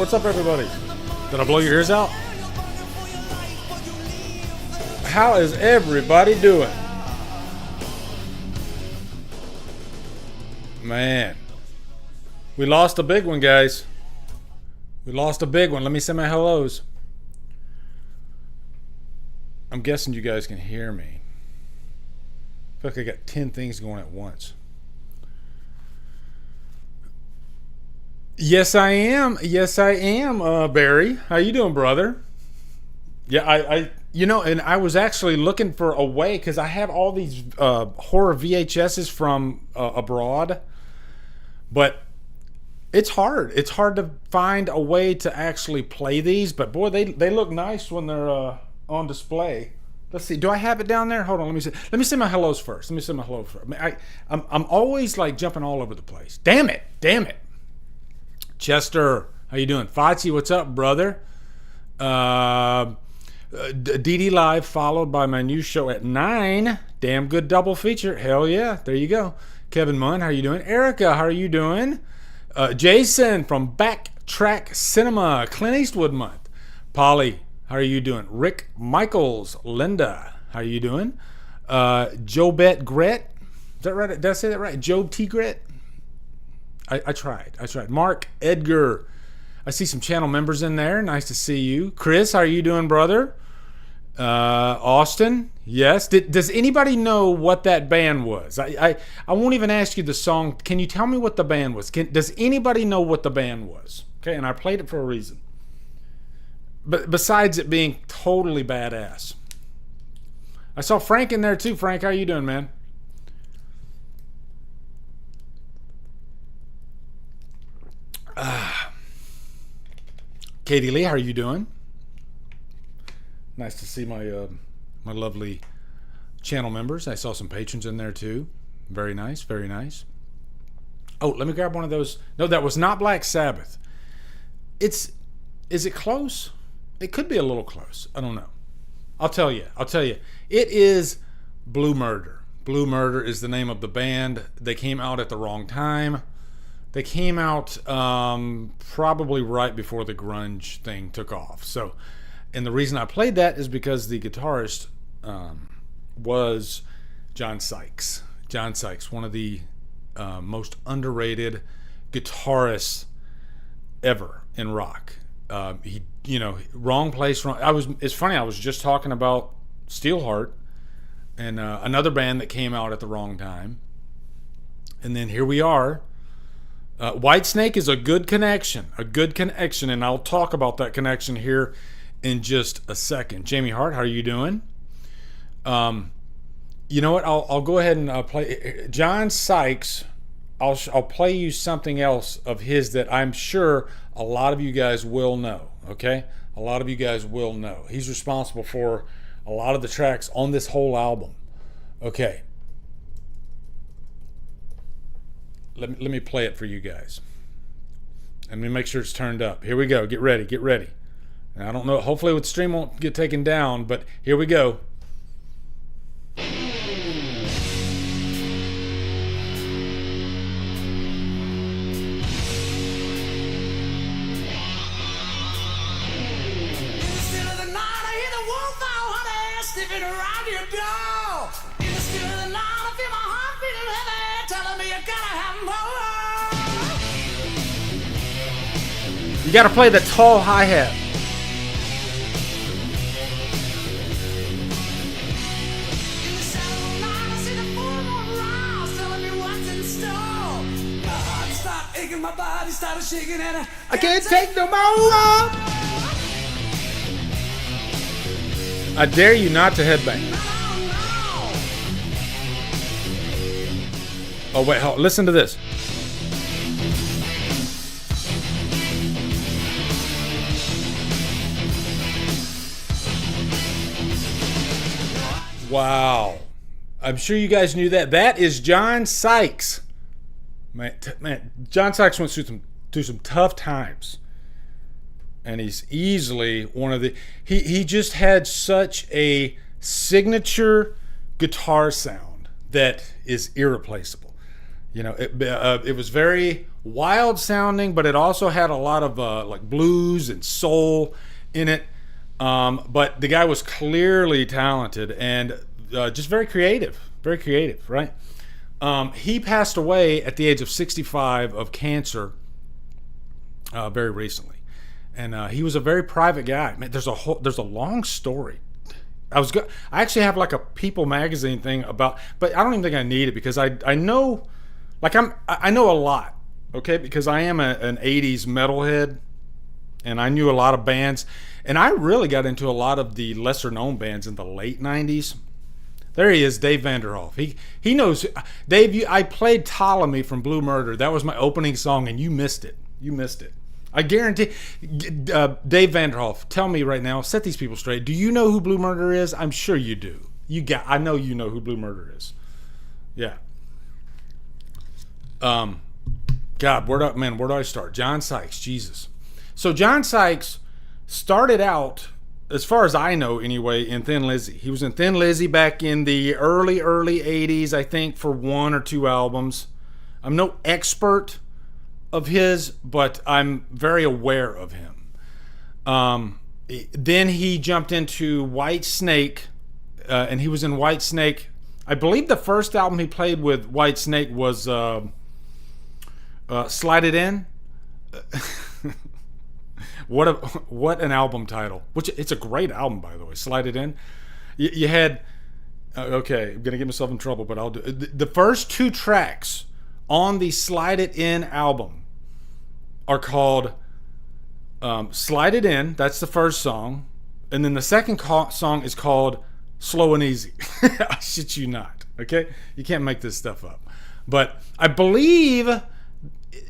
What's up, everybody? Did I blow your ears out? How is everybody doing? Man, we lost a big one, guys. We lost a big one. Let me send my hellos. I'm guessing you guys can hear me. I feel like I got 10 things going at once. Yes, I am. Yes, I am, Barry. How you doing, brother? Yeah, I you know, and I was actually looking for a way, because I have all these horror VHSs from abroad, but it's hard. It's hard to find a way to actually play these, but boy, they look nice when they're on display. Let's see. Do I have it down there? Hold on. Let me see. Let me say my hellos first. I'm always like jumping all over the place. Damn it. Chester, how you doing? Fachi, what's up, brother? DDLive followed by my new show at 9. Damn good double feature. Hell yeah. There you go. Kevin Munn, how you doing? Erica, how are you doing? Jason from Backtrack Cinema, Clint Eastwood month. Polly, how are you doing? Rick Michaels, Linda, how are you doing? Jobette Gret, is that right? Did I say that right? Job T. Gret? I tried. Mark Edgar, I see some channel members in there. Nice to see you. Chris, how are you doing, brother? Austin, yes. Does anybody know what that band was? I won't even ask you the song. Can you tell me what the band was? Does anybody know what the band was? Okay, and I played it for a reason. But besides it being totally badass. I saw Frank in there too. Frank, how you doing, man? Katie Lee, how are you doing? Nice to see my my lovely channel members. I saw some patrons in there too. Very nice, very nice. Oh, let me grab one of those. No, that was not Black Sabbath. Is it close? It could be a little close. I don't know. I'll tell you. It is Blue Murder. Blue Murder is the name of the band. They came out at the wrong time. They came out probably right before the grunge thing took off. So, and the reason I played that is because the guitarist was John Sykes. John Sykes, one of the most underrated guitarists ever in rock. He, wrong place, wrong. It's funny. I was just talking about Steelheart and another band that came out at the wrong time, and then here we are. Whitesnake is a good connection, and I'll talk about that connection here in just a second. Jamie Hart, how are you doing? You know what? I'll go ahead and play John Sykes. I'll play you something else of his that I'm sure a lot of you guys will know. Okay, a lot of you guys will know. He's responsible for a lot of the tracks on this whole album. Okay. Let me play it for you guys. Let me make sure it's turned up. Here we go. Get ready. And I don't know. Hopefully the stream won't get taken down, but here we go. Sniffing around your door. In the still of the night, I feel my heart beating heavy, telling me you gotta have more. You gotta play the tall hi-hat. In the shadow of night, I see the full moon rise, telling me what's in store. My heart started aching, my body started shaking, and I can't take no more. I dare you not to headbang. Oh, wait, listen to this. Wow. I'm sure you guys knew that. That is John Sykes. Man, John Sykes went through some tough times. And he's easily one of the... He just had such a signature guitar sound that is irreplaceable. It was very wild sounding, but it also had a lot of like blues and soul in it. But the guy was clearly talented and just very creative, right? He passed away at the age of 65 of cancer very recently, and he was a very private guy. Man, there's a long story. I actually have like a People magazine thing about, but I don't even think I need it because I know, like I know a lot, okay? Because I am an 80s metalhead, and I knew a lot of bands, and I really got into a lot of the lesser known bands in the late 90s. There he is, Dave Vanderhoff. He knows. Dave, I played Ptolemy from Blue Murder. That was my opening song, and you missed it. I guarantee. Dave Vanderhoff, tell me right now, set these people straight. Do you know who Blue Murder is? I'm sure you do. I know you know who Blue Murder is. Yeah. God, where do I start? John Sykes, Jesus. So John Sykes started out, as far as I know anyway, in Thin Lizzy. He was in Thin Lizzy back in the early 80s, I think, for 1 or 2 albums. I'm no expert of his, but I'm very aware of him. Then he jumped into White Snake, and he was in White Snake. I believe the first album he played with White Snake was Slide It In. What an album title. Which it's a great album, by the way. Slide It In. You had okay, I'm gonna get myself in trouble, but I'll do the first 2 tracks on the Slide It In album are called Slide It In. That's the first song, and then the second song is called Slow and Easy. I shit you not. Okay, you can't make this stuff up. But I believe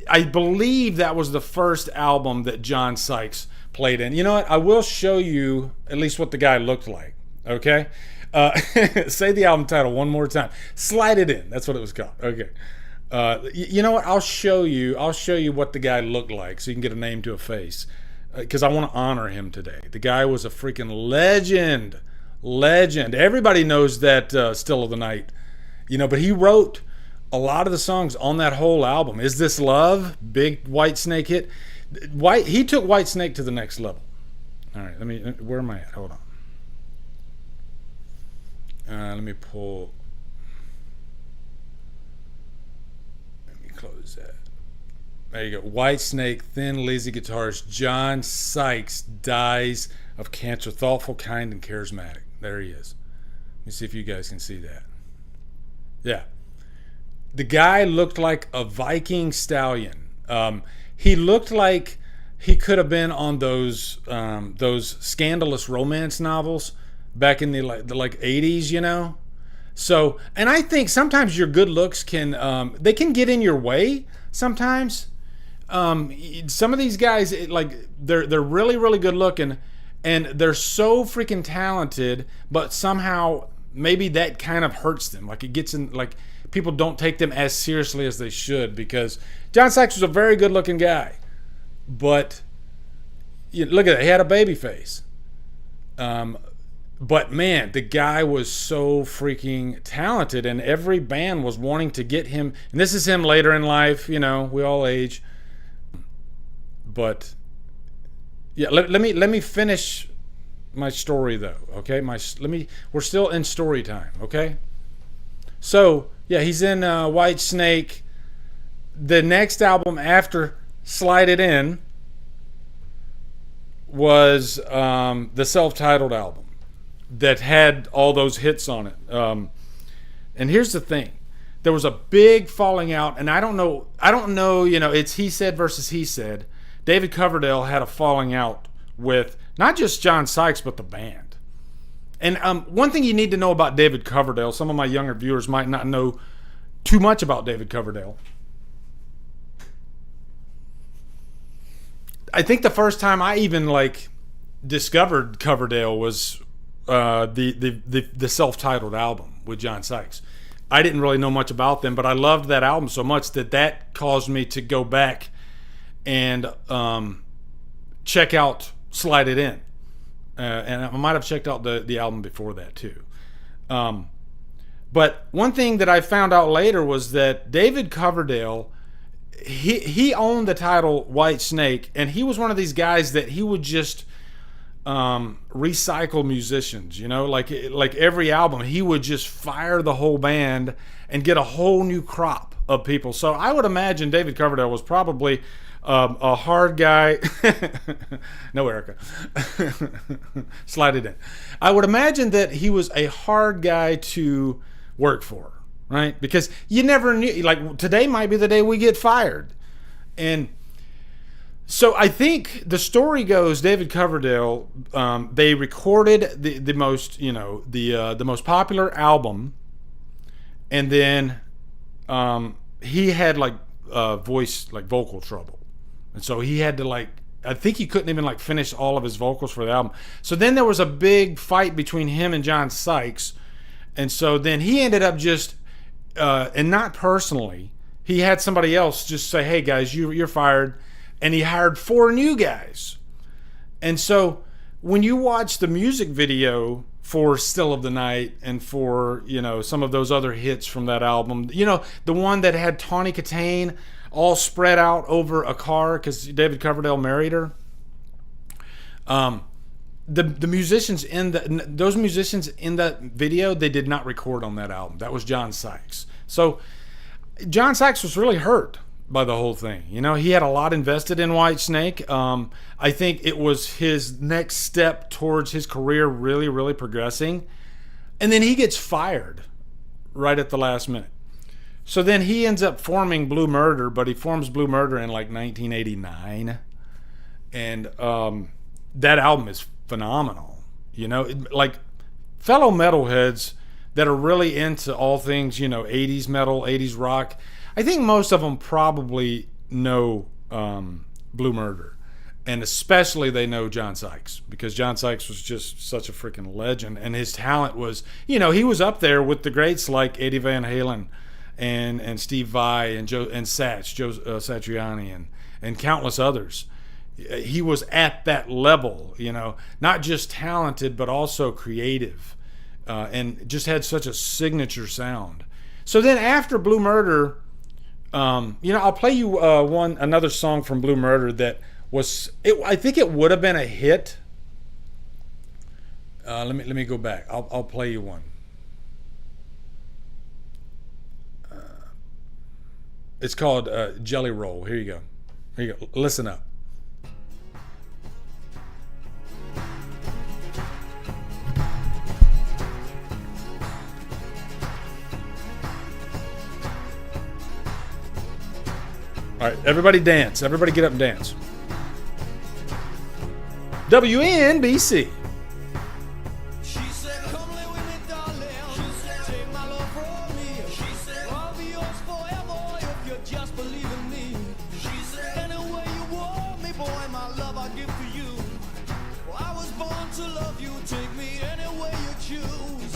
that was the first album that John Sykes played in. You know what? I will show you at least what the guy looked like. Okay? Say the album title one more time. Slide It In. That's what it was called. Okay. You know what? I'll show you what the guy looked like so you can get a name to a face. Because I want to honor him today. The guy was a freaking legend. Everybody knows that Still of the Night. But he wrote a lot of the songs on that whole album. Is This Love? Big White Snake hit. He took White Snake to the next level. All right, where am I at? Hold on. Let me close that. There you go. White Snake, Thin Lizzy guitarist John Sykes dies of cancer. Thoughtful, kind, and charismatic. There he is. Let me see if you guys can see that. Yeah. The guy looked like a Viking stallion. He looked like he could have been on those scandalous romance novels back in the 80s, So, and I think sometimes your good looks can get in your way sometimes. Some of these guys, they're really, really good looking, and they're so freaking talented, but somehow maybe that kind of hurts them. Like it gets in, like people don't take them as seriously as they should, because John Sykes was a very good looking guy, but look at it, he had a baby face. But man, the guy was so freaking talented, and every band was wanting to get him. And this is him later in life, we all age. But yeah, let me finish my story though, okay? We're still in story time, okay? So yeah, he's in White Snake. The next album after Slide It In was the self-titled album that had all those hits on it. And here's the thing. There was a big falling out, and I don't know, it's he said versus he said. David Coverdale had a falling out with not just John Sykes, but the band. And one thing you need to know about David Coverdale, some of my younger viewers might not know too much about David Coverdale. I think the first time I even discovered Coverdale was the self-titled album with John Sykes. I didn't really know much about them, but I loved that album so much that caused me to go back and check out Slide It In. And I might have checked out the album before that too. But one thing that I found out later was that David Coverdale, he owned the title White Snake, and he was one of these guys that he would just recycle musicians, you know, like every album he would just fire the whole band and get a whole new crop of people. So I would imagine David Coverdale was probably a hard guy. No, Erica. Slide it in. I would imagine that he was a hard guy to work for, right? Because you never knew, like today might be the day we get fired. And so I think the story goes, David Coverdale, they recorded the most, you know, the most popular album, and then he had like vocal trouble, and so he had to I think he couldn't even finish all of his vocals for the album. So then there was a big fight between him and John Sykes, and so then he ended up just and not personally, he had somebody else just say, "Hey guys, you're fired." And he hired 4 new guys. And so when you watch the music video for Still of the Night and for, you know, some of those other hits from that album, you know, the one that had Tawny Katane all spread out over a car because David Coverdale married her. The musicians those musicians in that video, they did not record on that album. That was John Sykes. So John Sykes was really hurt by the whole thing. You know, he had a lot invested in Whitesnake. I think it was his next step towards his career really, really progressing. And then he gets fired right at the last minute. So then he ends up forming Blue Murder, but he forms Blue Murder in 1989. And that album is phenomenal. You know, fellow metalheads that are really into all things, you know, 80s metal, 80s rock, I think most of them probably know Blue Murder, and especially they know John Sykes, because John Sykes was just such a freaking legend, and his talent was, you know, he was up there with the greats like Eddie Van Halen and Steve Vai and Joe Satriani and countless others. He was at that level, you know, not just talented but also creative, and just had such a signature sound. So then after Blue Murder, you know, I'll play you another song from Blue Murder that was, I think it would have been a hit. Let me go back. I'll play you one. It's called Jelly Roll. Here you go. Here you go. Listen up. All right, everybody dance. Everybody get up and dance. WNBC. She said, "Come lay with me, darling." She said, "Take my love from me." She said, "I'll be yours forever if you just believe in me." She said, "Any way you want me, boy, my love I give to you. Well, I was born to love you. Take me any way you choose."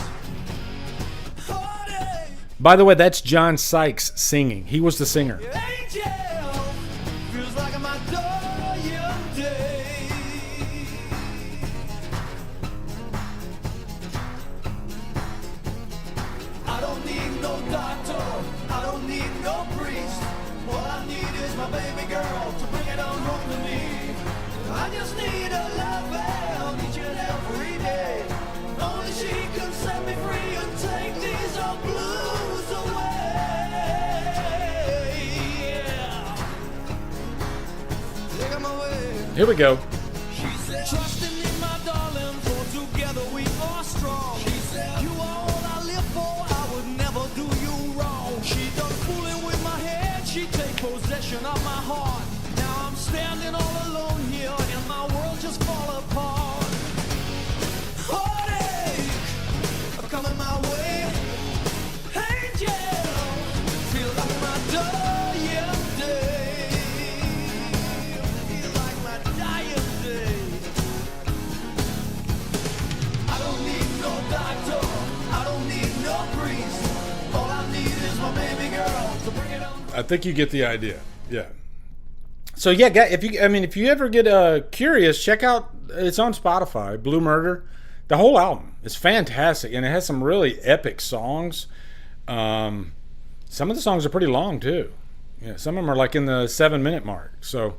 Heartache, By the way, that's John Sykes singing. He was the singer. angel, feels like my dying day. I don't need no doctor, I don't need no priest. All I need is my baby girl to bring it on home to me. I just need a love each and every day. Only she can set me free and take these old blues away. Yeah. Take 'em away. Here we go. She said, "Trusting in my darling, for together we are strong." She said, "You are all I live for, I would never do you wrong." She done fooling with my head, she take possession of my heart. Now I'm standing all alone here and my world just fall apart. Heartache coming my way. Angel, feel like my dying day. Feel like my dying day. I don't need no doctor, I don't need no priest. All I need is my baby girl to bring it on. I think you get the idea. Yeah. So yeah, if you ever get curious, check out. It's on Spotify. Blue Murder, the whole album is fantastic, and it has some really epic songs. Some of the songs are pretty long too. Yeah, some of them are like in the 7-minute mark. So,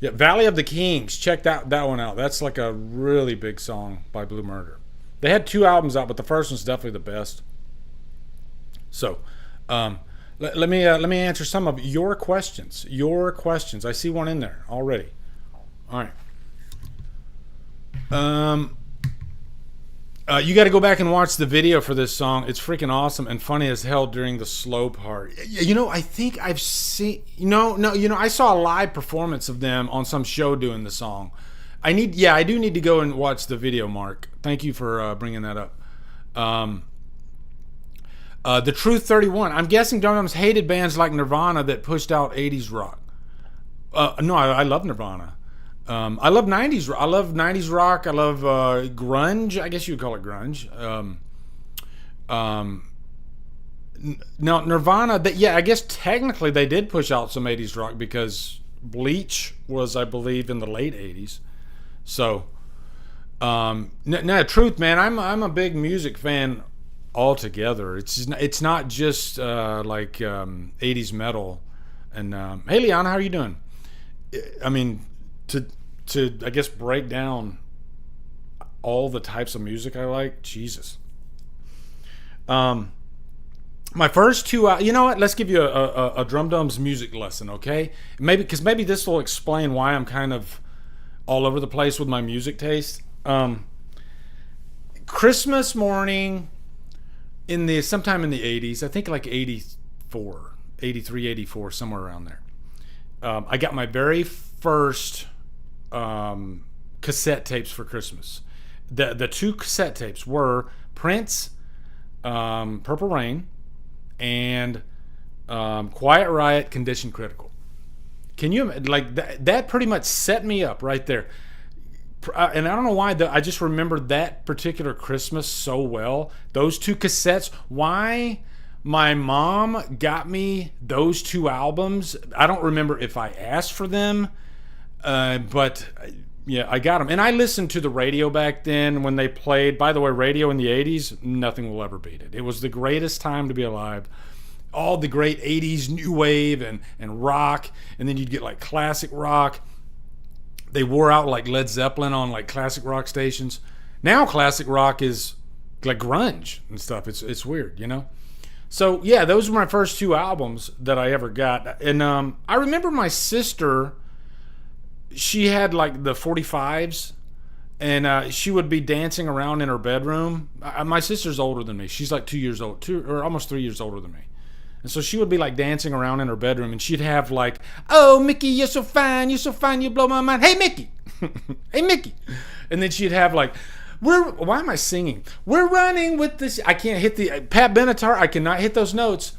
yeah, Valley of the Kings. Check that one out. That's like a really big song by Blue Murder. They had 2 albums out, but the first one's definitely the best. So, let me answer some of your questions. I see one in there already. All right. You got to go back and watch the video for this song. It's freaking awesome and funny as hell during the slow part. I think I've seen. I saw a live performance of them on some show doing the song. I do need to go and watch the video, Mark. Thank you for bringing that up. The Truth 31. I'm guessing Drumdums hated bands like Nirvana that pushed out 80s rock. No, I love Nirvana. I love 90s. I love 90s rock. I love grunge. I guess you would call it grunge. Now Nirvana. I guess technically they did push out some 80s rock because Bleach was, I believe, in the late 80s. So, truth, man. I'm a big music fan altogether. It's not just like 80s metal. And hey, Liana, how are you doing? I mean, to I guess break down all the types of music I like, Jesus. My first 2, you know what? Let's give you a Drumdums music lesson, okay? Maybe this will explain why I'm kind of all over the place with my music taste. Christmas morning sometime in the 80s, I think like 84, 83, 84, somewhere around there. I got my very first cassette tapes for Christmas. The 2 cassette tapes were Prince, Purple Rain, and Quiet Riot, Condition Critical. Can you, like, that pretty much set me up right there. And I don't know why, I just remember that particular Christmas so well. Those 2 cassettes, why my mom got me those 2 albums. I don't remember if I asked for them, but yeah, I got them. And I listened to the radio back then when they played. By the way, radio in the 80s, nothing will ever beat it. It was the greatest time to be alive. All the great 80s new wave and rock, and then you'd get like classic rock. They wore out like Led Zeppelin on like classic rock stations. Now classic rock is like grunge and stuff. It's weird, you know? So yeah, those were my first 2 albums that I ever got. And I remember my sister, she had like the 45s, and she would be dancing around in her bedroom. My sister's older than me. She's like 2 years old, 2 or almost 3 years older than me. And so she would be like dancing around in her bedroom, and she'd have like, "Oh, Mickey, you're so fine, you blow my mind. Hey, Mickey, hey, Mickey." And then she'd have like, why am I singing? We're running with the, I can't hit the, Pat Benatar, I cannot hit those notes.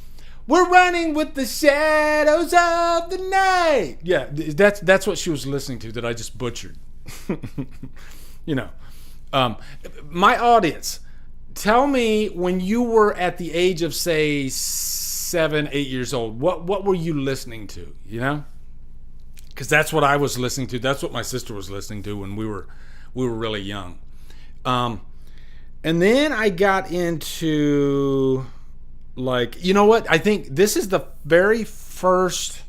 We're running with the shadows of the night. Yeah, that's what she was listening to that I just butchered. You know, my audience, tell me when you were at the age of, say, 7, 8 years old, what were you listening to, you know? Because that's what I was listening to. That's what my sister was listening to when we were really young. And then I got into, like, you know what? I think this is the very first,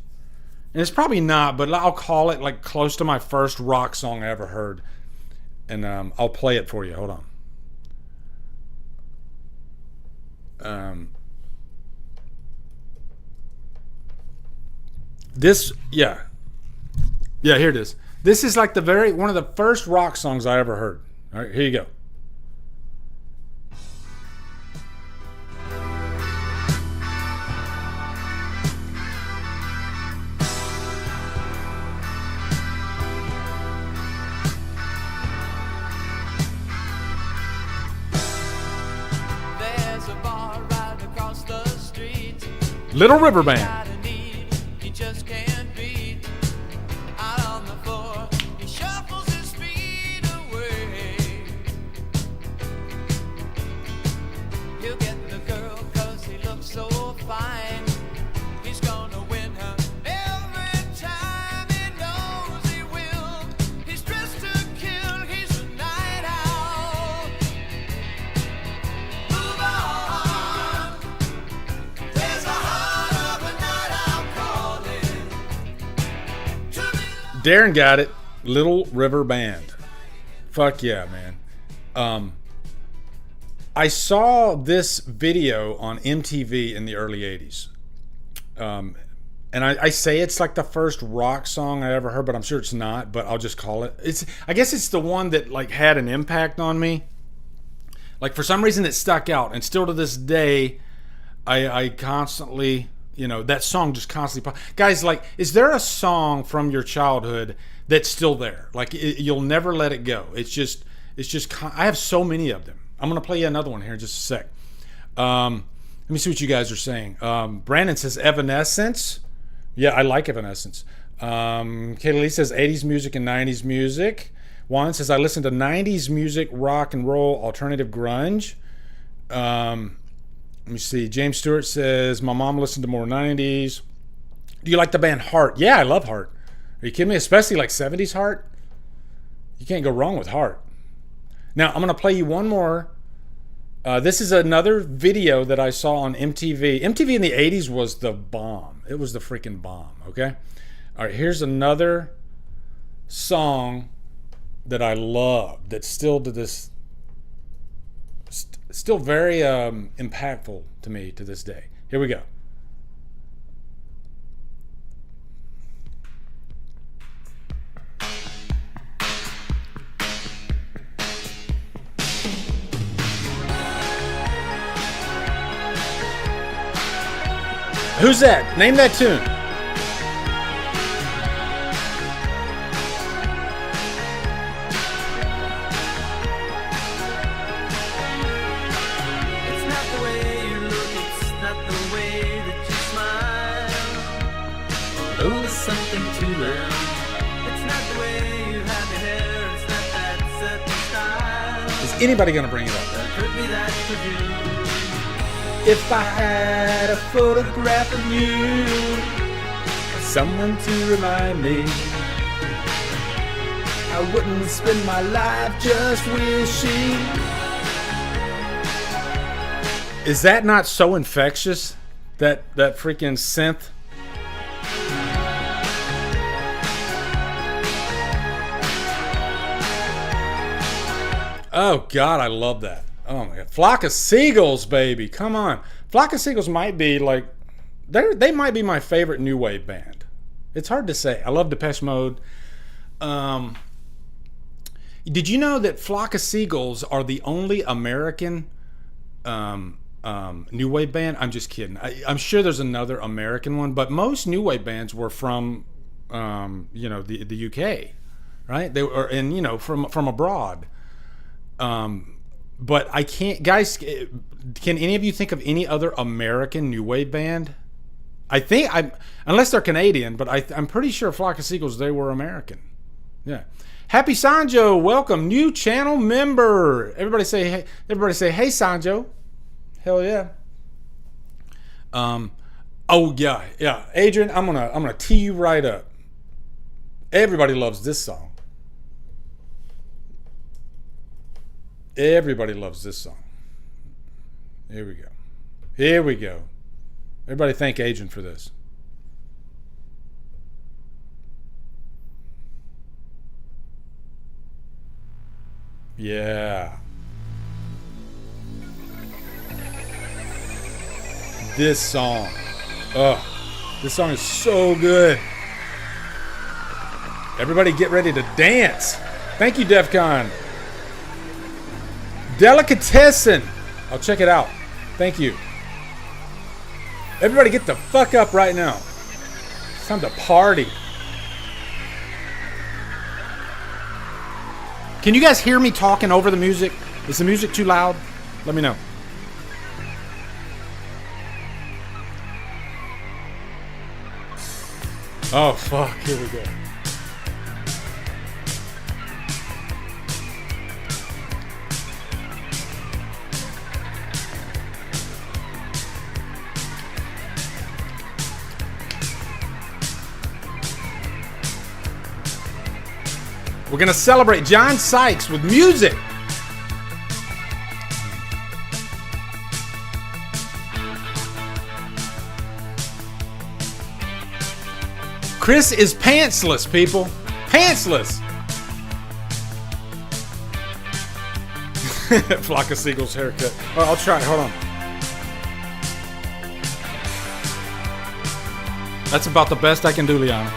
and it's probably not, but I'll call it like close to my first rock song I ever heard. And I'll play it for you. Hold on. Yeah, here it is. This is like one of the first rock songs I ever heard. All right, here you go. There's a bar right across the street. Little River Band. Darren got it. Little River Band. Fuck yeah, man. I saw this video on MTV in the early 80s. And I say it's like the first rock song I ever heard, but I'm sure it's not, but I'll just call it. I guess it's the one that like had an impact on me. Like for some reason it stuck out, and still to this day, I constantly, that song just constantly. Guys, like, is there a song from your childhood that's still there? Like you'll never let it go. It's just. I have so many of them. I'm gonna play you another one here in just a sec. Let me see what you guys are saying. Brandon says Evanescence. Yeah, I like Evanescence. Kaylee Lee says 80s music and 90s music. Juan says I listen to 90s music, rock and roll, alternative grunge. Let me see. James Stewart says my mom listened to more 90s. Do you like the band Heart? Yeah, I love Heart. Are you kidding me? Especially like 70s Heart. You can't go wrong with Heart. Now, I'm going to play you one more. This is another video that I saw on MTV. MTV in the 80s was the bomb. It was the freaking bomb, okay? All right, here's another song that I love that's still to this... still very impactful to me to this day. Here we go. Who's that? Name that tune. It's not the way you look, it's not the way that you smile. Oh, there's something to them. It's not the way you have your hair, it's not that certain style. Is anybody gonna bring it up? That could be that could you. If I had a photograph of you, someone to remind me, I wouldn't spend my life just wishing. Is that not so infectious? That freaking synth? Oh God, I love that. Oh my God. Flock of Seagulls, baby. Come on. Flock of Seagulls might be like, they might be my favorite new wave band. It's hard to say. I love Depeche Mode. Did you know that Flock of Seagulls are the only American new wave band? I'm just kidding. I'm sure there's another American one, but most new wave bands were from, the UK, right? They were, and from abroad. But I can't, guys. Can any of you think of any other American new wave band? Unless they're Canadian, but I'm pretty sure Flock of Seagulls, they were American. Yeah. Happy Sanjo, welcome, new channel member. Everybody say hey. Hey Sanjo. Hell yeah. Oh yeah. Adrian, I'm gonna tee you right up. Everybody loves this song. Everybody loves this song. Here we go. Everybody thank Adrian for this. Yeah. This song. This song is so good. Everybody get ready to dance. Thank you, DEFCON. Delicatessen. I'll check it out. Thank you. Everybody get the fuck up right now. It's time to party. Can you guys hear me talking over the music? Is the music too loud? Let me know. Oh, fuck. Here we go. We're going to celebrate John Sykes with music. Chris is pantsless, people. Pantsless. Flock of Seagulls haircut. Oh, I'll try it. Hold on. That's about the best I can do, Liana.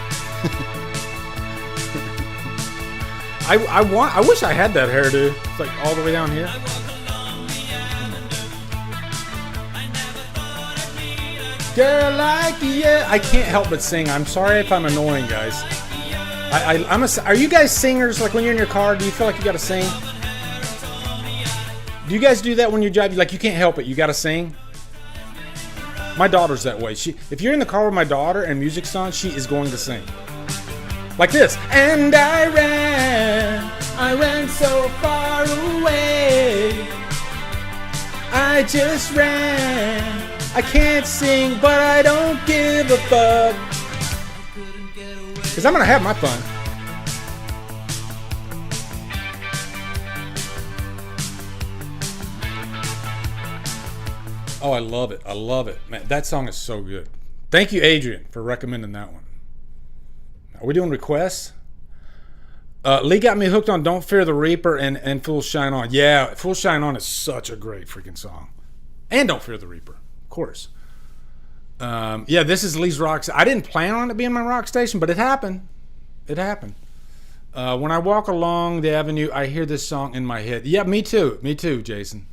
I wish I had that hairdo. It's like all the way down here. Girl, like yeah. I can't help but sing. I'm sorry if I'm annoying, guys. Are you guys singers? Like when you're in your car, do you feel like you gotta sing? Do you guys do that when you drive? Like you can't help it. You gotta sing. My daughter's that way. If you're in the car with my daughter and music's on, she is going to sing. Like this. And I ran so far away. I just ran. I can't sing, but I don't give a fuck. Because I'm going to have my fun. Oh, I love it. I love it. Man, that song is so good. Thank you, Adrian, for recommending that one. Are we doing requests? Lee got me hooked on Don't Fear the Reaper and Fool Shine On. Yeah, Fool Shine On is such a great freaking song. And Don't Fear the Reaper, of course. Yeah, this is Lee's rock. I didn't plan on it being my rock station, but it happened. It happened. When I walk along the avenue, I hear this song in my head. Yeah, me too. Me too, Jason.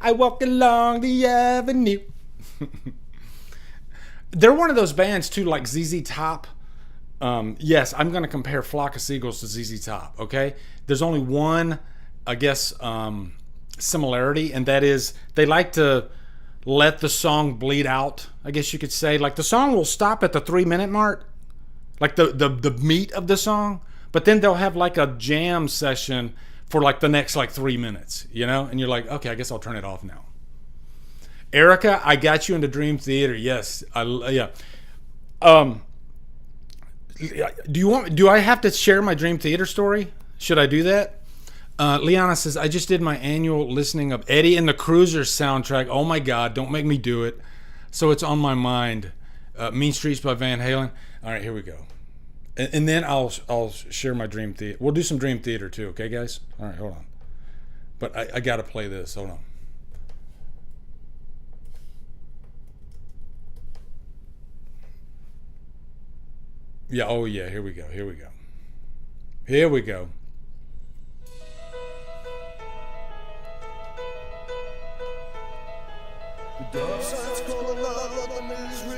I walk along the avenue. They're one of those bands too, like ZZ Top. Yes, I'm going to compare Flock of Seagulls to ZZ Top. Okay, there's only one, I guess, similarity, and that is they like to let the song bleed out. I guess you could say, like the song will stop at the 3-minute mark, like the meat of the song, but then they'll have like a jam session for like the next like 3 minutes, you know? And you're like, okay, I guess I'll turn it off now. Erica, I got you into Dream Theater. Yes. Yeah. Do I have to share my Dream Theater story? Should I do that? Liana says, I just did my annual listening of Eddie and the Cruisers soundtrack. Oh my God, don't make me do it. So it's on my mind. Mean Streets by Van Halen. All right, here we go. And then I'll share my Dream Theater. We'll do some Dream Theater too, okay, guys? All right, hold on. But I got to play this. Hold on. Yeah, oh yeah, here we go. Here we go. Here we go. The dark side's calling out what the misery.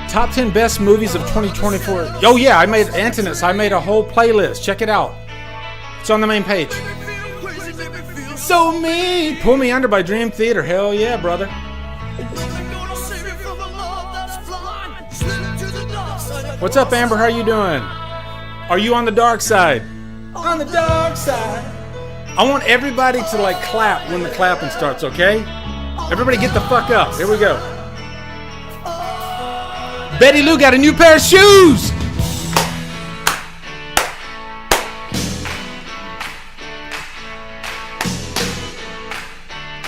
Top 10 best movies of 2024. Oh yeah, I made Antonis. I made a whole playlist. Check it out. It's on the main page. So Me, Pull Me Under by Dream Theater. Hell yeah, brother. What's up, Amber? How you doing? Are you on the dark side? On the dark side. I want everybody to like clap when the clapping starts, okay? Everybody get the fuck up. Here we go. Betty Lou got a new pair of shoes.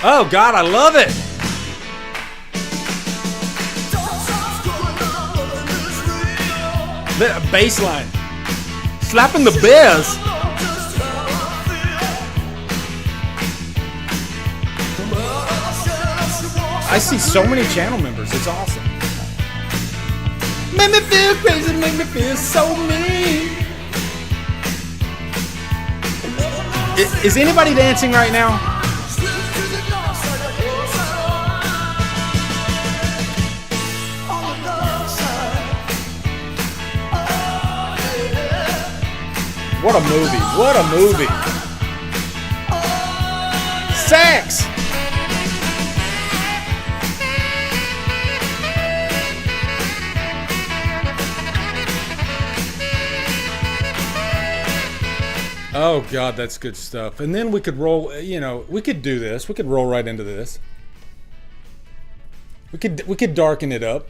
Oh God, I love it. The bass line. Slapping the Bears. I see so many channel members. It's awesome. Make me feel crazy, make me feel so mean. Is anybody dancing right now? What a movie. What a movie. Sex. Oh God, that's good stuff. And then we could roll, you know, we could do this. We could roll right into this. We could darken it up.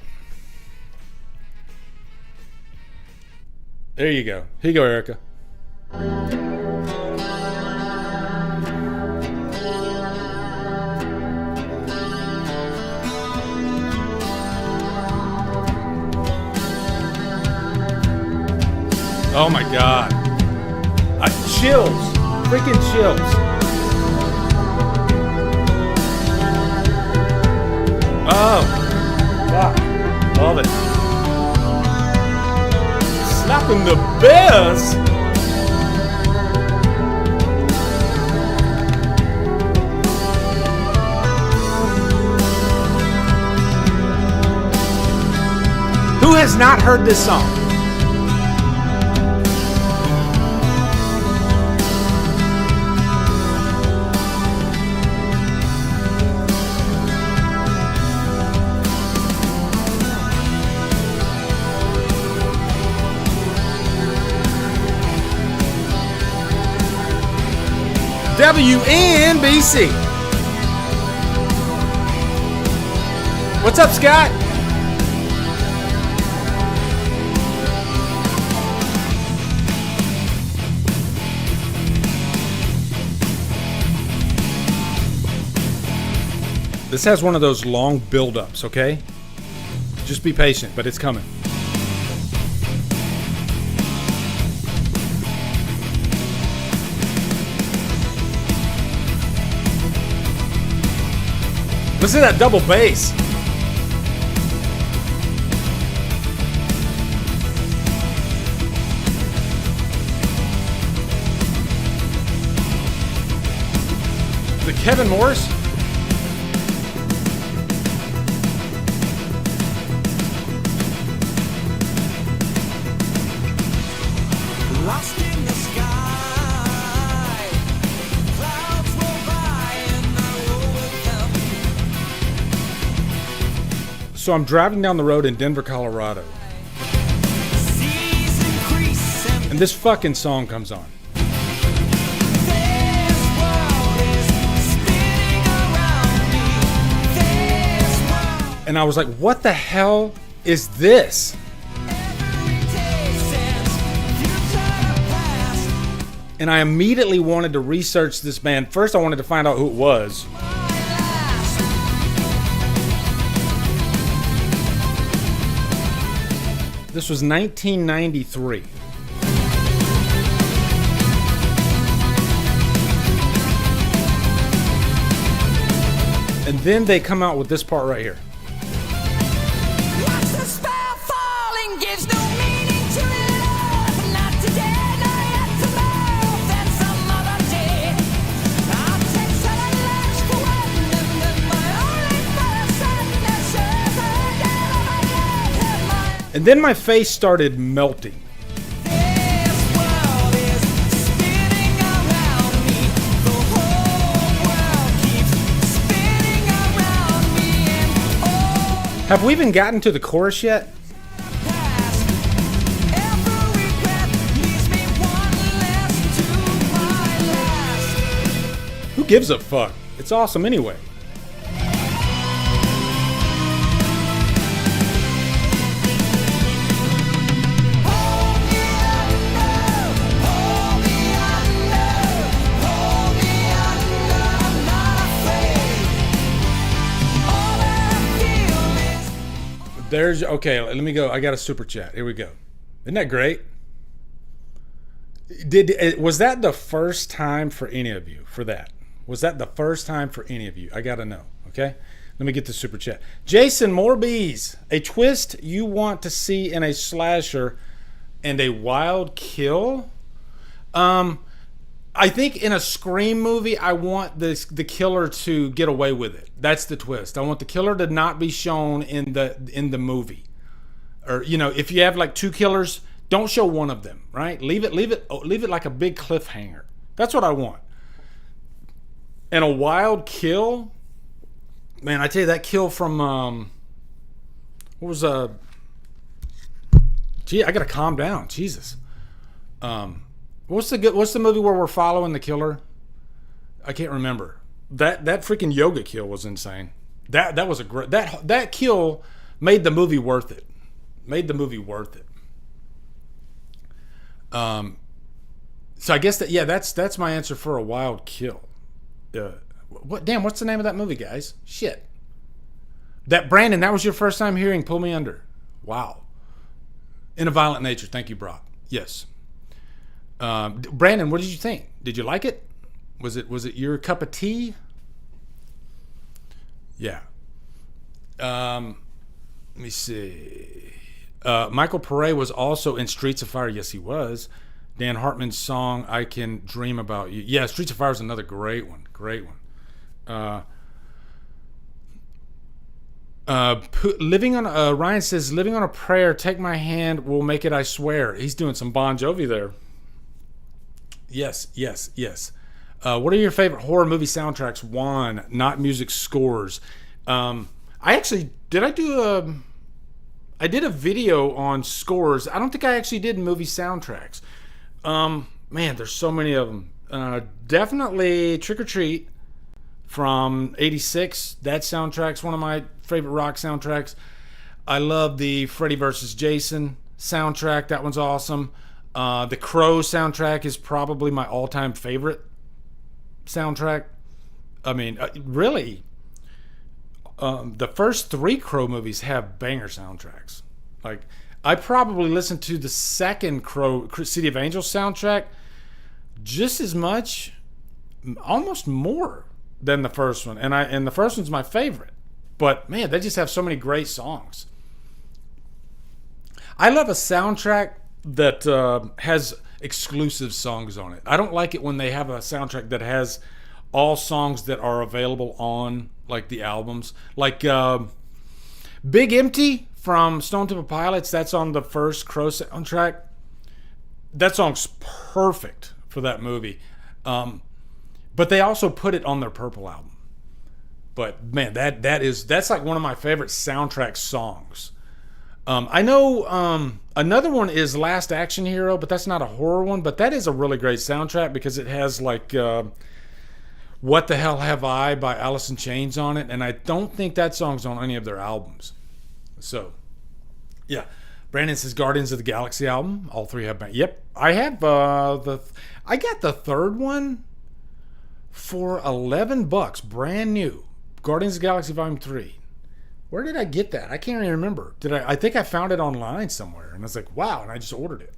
There you go. Here you go, Erica. Oh my God. Chills. Freaking chills. Oh. Fuck. Love it. Slapping the bears. Who has not heard this song? WNBC. What's up, Scott? This has one of those long build-ups, okay? Just be patient, but it's coming. Listen to that double bass. The Kevin Morris. Lost in the sky, clouds roll by and I roll with them. So I'm driving down the road in Denver, Colorado, Seas increase and and this fucking song comes on. this world is spinning around me. This world, And I was like, what the hell is this? every day since future past. And I immediately wanted to research this band. First, I wanted to find out who it was. This was 1993. And then they come out with this part right here. Watch the spell falling, gives no meaning to love. Not today, not yet tomorrow, then some other day. I'll take 7 lives for one, and then my only person that shows her down on my head. And then my face started melting. This world is spinning around me. The whole world keeps spinning around me, and all Have we even gotten to the chorus yet? past. Every breath leaves me one less to my last. Who gives a fuck? It's awesome anyway. Hold me under, hold me under, hold me under. I'm not afraid. All I feel is There's okay. Let me go. I got a super chat. Here we go. Isn't that great? Was that the first time for any of you? For that, was that the first time for any of you? I gotta know. Okay. Let me get the super chat. Jason Morbies, a twist you want to see in a slasher, and a wild kill. I think in a Scream movie, I want the killer to get away with it. That's the twist. I want the killer to not be shown in the movie. Or, you know, if you have like 2 killers, don't show one of them, right? Leave it like a big cliffhanger. That's what I want. And a wild kill, man, I tell you, that kill from what was gee, I gotta calm down. Jesus. What's the movie where we're following the killer? I can't remember. That freaking yoga kill was insane. That was a great that kill made the movie worth it. Made the movie worth it. So I guess that's my answer for a wild kill. What's the name of that movie, guys? Shit. That Brandon, that was your first time hearing Pull Me Under. Wow. In a Violent Nature. Thank you, Brock. Yes. Brandon, what did you think? Did you like it? Was it your cup of tea? Yeah. Let me see. Michael Pare was also in Streets of Fire. Yes, he was. Dan Hartman's song "I Can Dream About You." Yeah, Streets of Fire is another great one. Great one. Living on Ryan says, "Living on a Prayer. Take my hand, we'll make it. I swear." He's doing some Bon Jovi there. Yes. What are your favorite horror movie soundtracks? One, not music scores. I actually I did a video on scores. I don't think I actually did movie soundtracks. Man, there's so many of them. Definitely Trick or Treat from '86. That soundtrack's one of my favorite rock soundtracks. I love the Freddy vs. Jason soundtrack. That one's awesome. The Crow soundtrack is probably my all-time favorite soundtrack. I mean, really, the first 3 Crow movies have banger soundtracks. Like, I probably listened to the second Crow, City of Angels soundtrack just as much, almost more than the first one. And the first one's my favorite. But man, they just have so many great songs. I love a soundtrack that has exclusive songs on it. I don't like it when they have a soundtrack that has all songs that are available on like the albums. Like Big Empty from Stone Temple Pilots, that's on the first Crow soundtrack. That song's perfect for that movie. But they also put it on their Purple album. But man, that's like one of my favorite soundtrack songs. I know another one is Last Action Hero, but that's not a horror one. But that is a really great soundtrack because it has like What the Hell Have I by Alice in Chains on it. And I don't think that song's on any of their albums. So, yeah. Brandon says Guardians of the Galaxy album. All 3 have been. Yep. I have I got the third one for $11, brand new. Guardians of the Galaxy Volume 3. Where did I get that? I can't even remember. I think I found it online somewhere, and I was like, wow, and I just ordered it.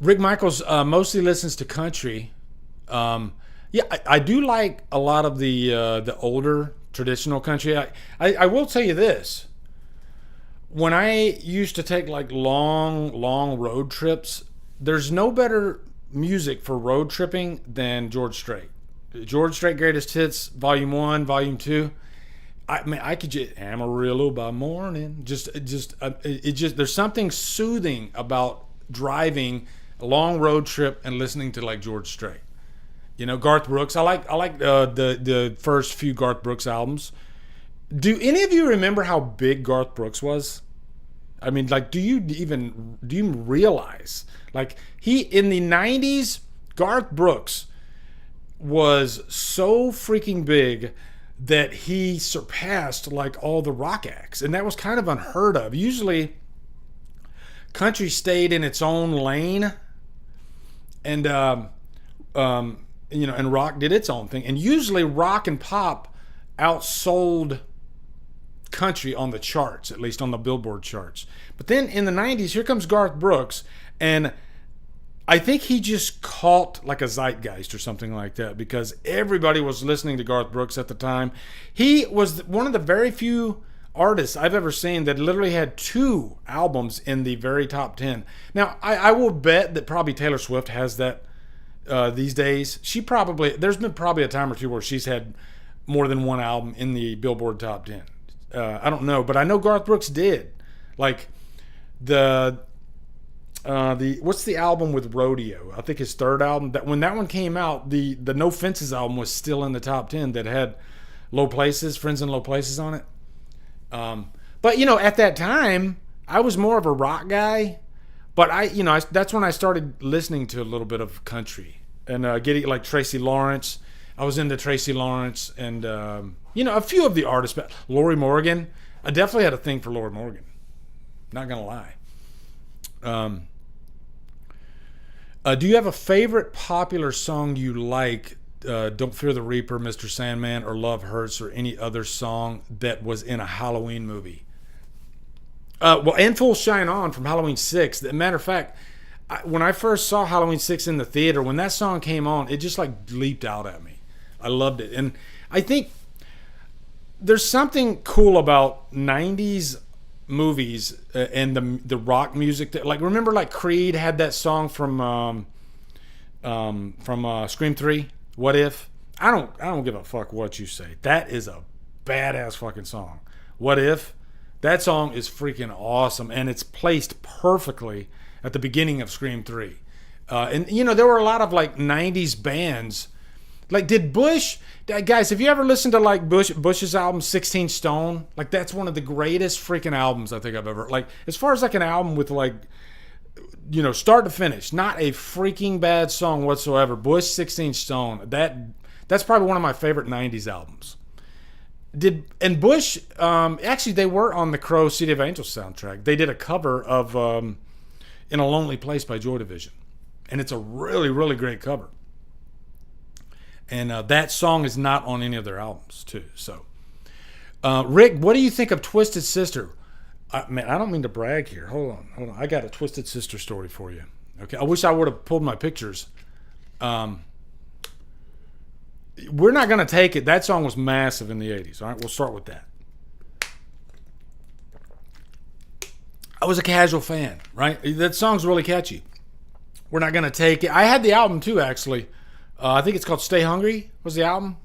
Rick Michaels mostly listens to country. Yeah, I do like a lot of the older traditional country. I will tell you this. When I used to take like long road trips, there's no better music for road tripping than George Strait. George Strait Greatest Hits, Volume 1, Volume 2. I could just Amarillo by morning. Just there's something soothing about driving a long road trip and listening to like George Strait. You know, Garth Brooks. I like the first few Garth Brooks albums. Do any of you remember how big Garth Brooks was? I mean, like, do you realize, like, he in the 90s, Garth Brooks was so freaking big that he surpassed like all the rock acts, and that was kind of unheard of. Usually country stayed in its own lane, and and rock did its own thing, and usually rock and pop outsold country on the charts, at least on the Billboard charts. But then in the 90s, here comes Garth Brooks, and I think he just caught like a zeitgeist or something like that, because everybody was listening to Garth Brooks at the time. He was one of the very few artists I've ever seen that literally had 2 albums in the very top 10. Now, I will bet that probably Taylor Swift has that these days. There's been probably a time or two where she's had more than 1 album in the Billboard top 10. I don't know, but I know Garth Brooks did. Like the what's the album with Rodeo? I think his 3rd album. That when that one came out, the No Fences album was still in the top 10. That had Low Places, Friends in Low Places on it. But at that time, I was more of a rock guy. But that's when I started listening to a little bit of country and getting like Tracy Lawrence. I was into Tracy Lawrence and a few of the artists. But Lori Morgan, I definitely had a thing for Lori Morgan. Not gonna lie. Do you have a favorite popular song you like? Don't Fear the Reaper, Mr. Sandman, or Love Hurts, or any other song that was in a Halloween movie? Well, and Full Shine On from Halloween 6. As a matter of fact, when I first saw Halloween 6 in the theater, when that song came on, it just like leaped out at me. I loved it. And I think there's something cool about 90s movies and the rock music that, like, remember like Creed had that song from Scream 3, What If? I don't give a fuck what you say. That is a badass fucking song. What If? That song is freaking awesome, and it's placed perfectly at the beginning of Scream 3. And you know, there were a lot of like 90s bands. Like, did Bush, guys, have you ever listened to like Bush's album 16 Stone? Like, that's one of the greatest freaking albums I think I've ever, like, as far as like an album with like, you know, start to finish, not a freaking bad song whatsoever. Bush 16 Stone, that's probably one of my favorite 90s albums. And Bush, actually they were on the Crow City of Angels soundtrack. They did a cover of In a Lonely Place by Joy Division. And it's a really, really great cover. And that song is not on any of their albums, too. So, Rick, what do you think of Twisted Sister? Man, I don't mean to brag here. Hold on. I got a Twisted Sister story for you. Okay, I wish I would have pulled my pictures. We're not going to take it. That song was massive in the 80s. All right, we'll start with that. I was a casual fan, right? That song's really catchy. We're not going to take it. I had the album too, actually. I think it's called Stay Hungry was the album.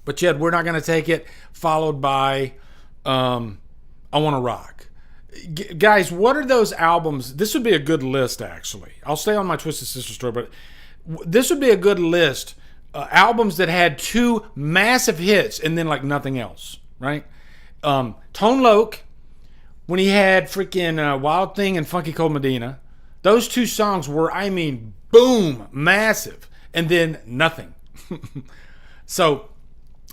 But you had We're Not Going to Take It, followed by I Want to Rock. Guys, what are those albums? This would be a good list, actually. I'll stay on my Twisted Sister story, but this would be a good list. Albums that had two massive hits and then like nothing else, right? Tone Loc, when he had freaking Wild Thing and Funky Cold Medina, those two songs were, I mean, boom, massive, and then nothing. So,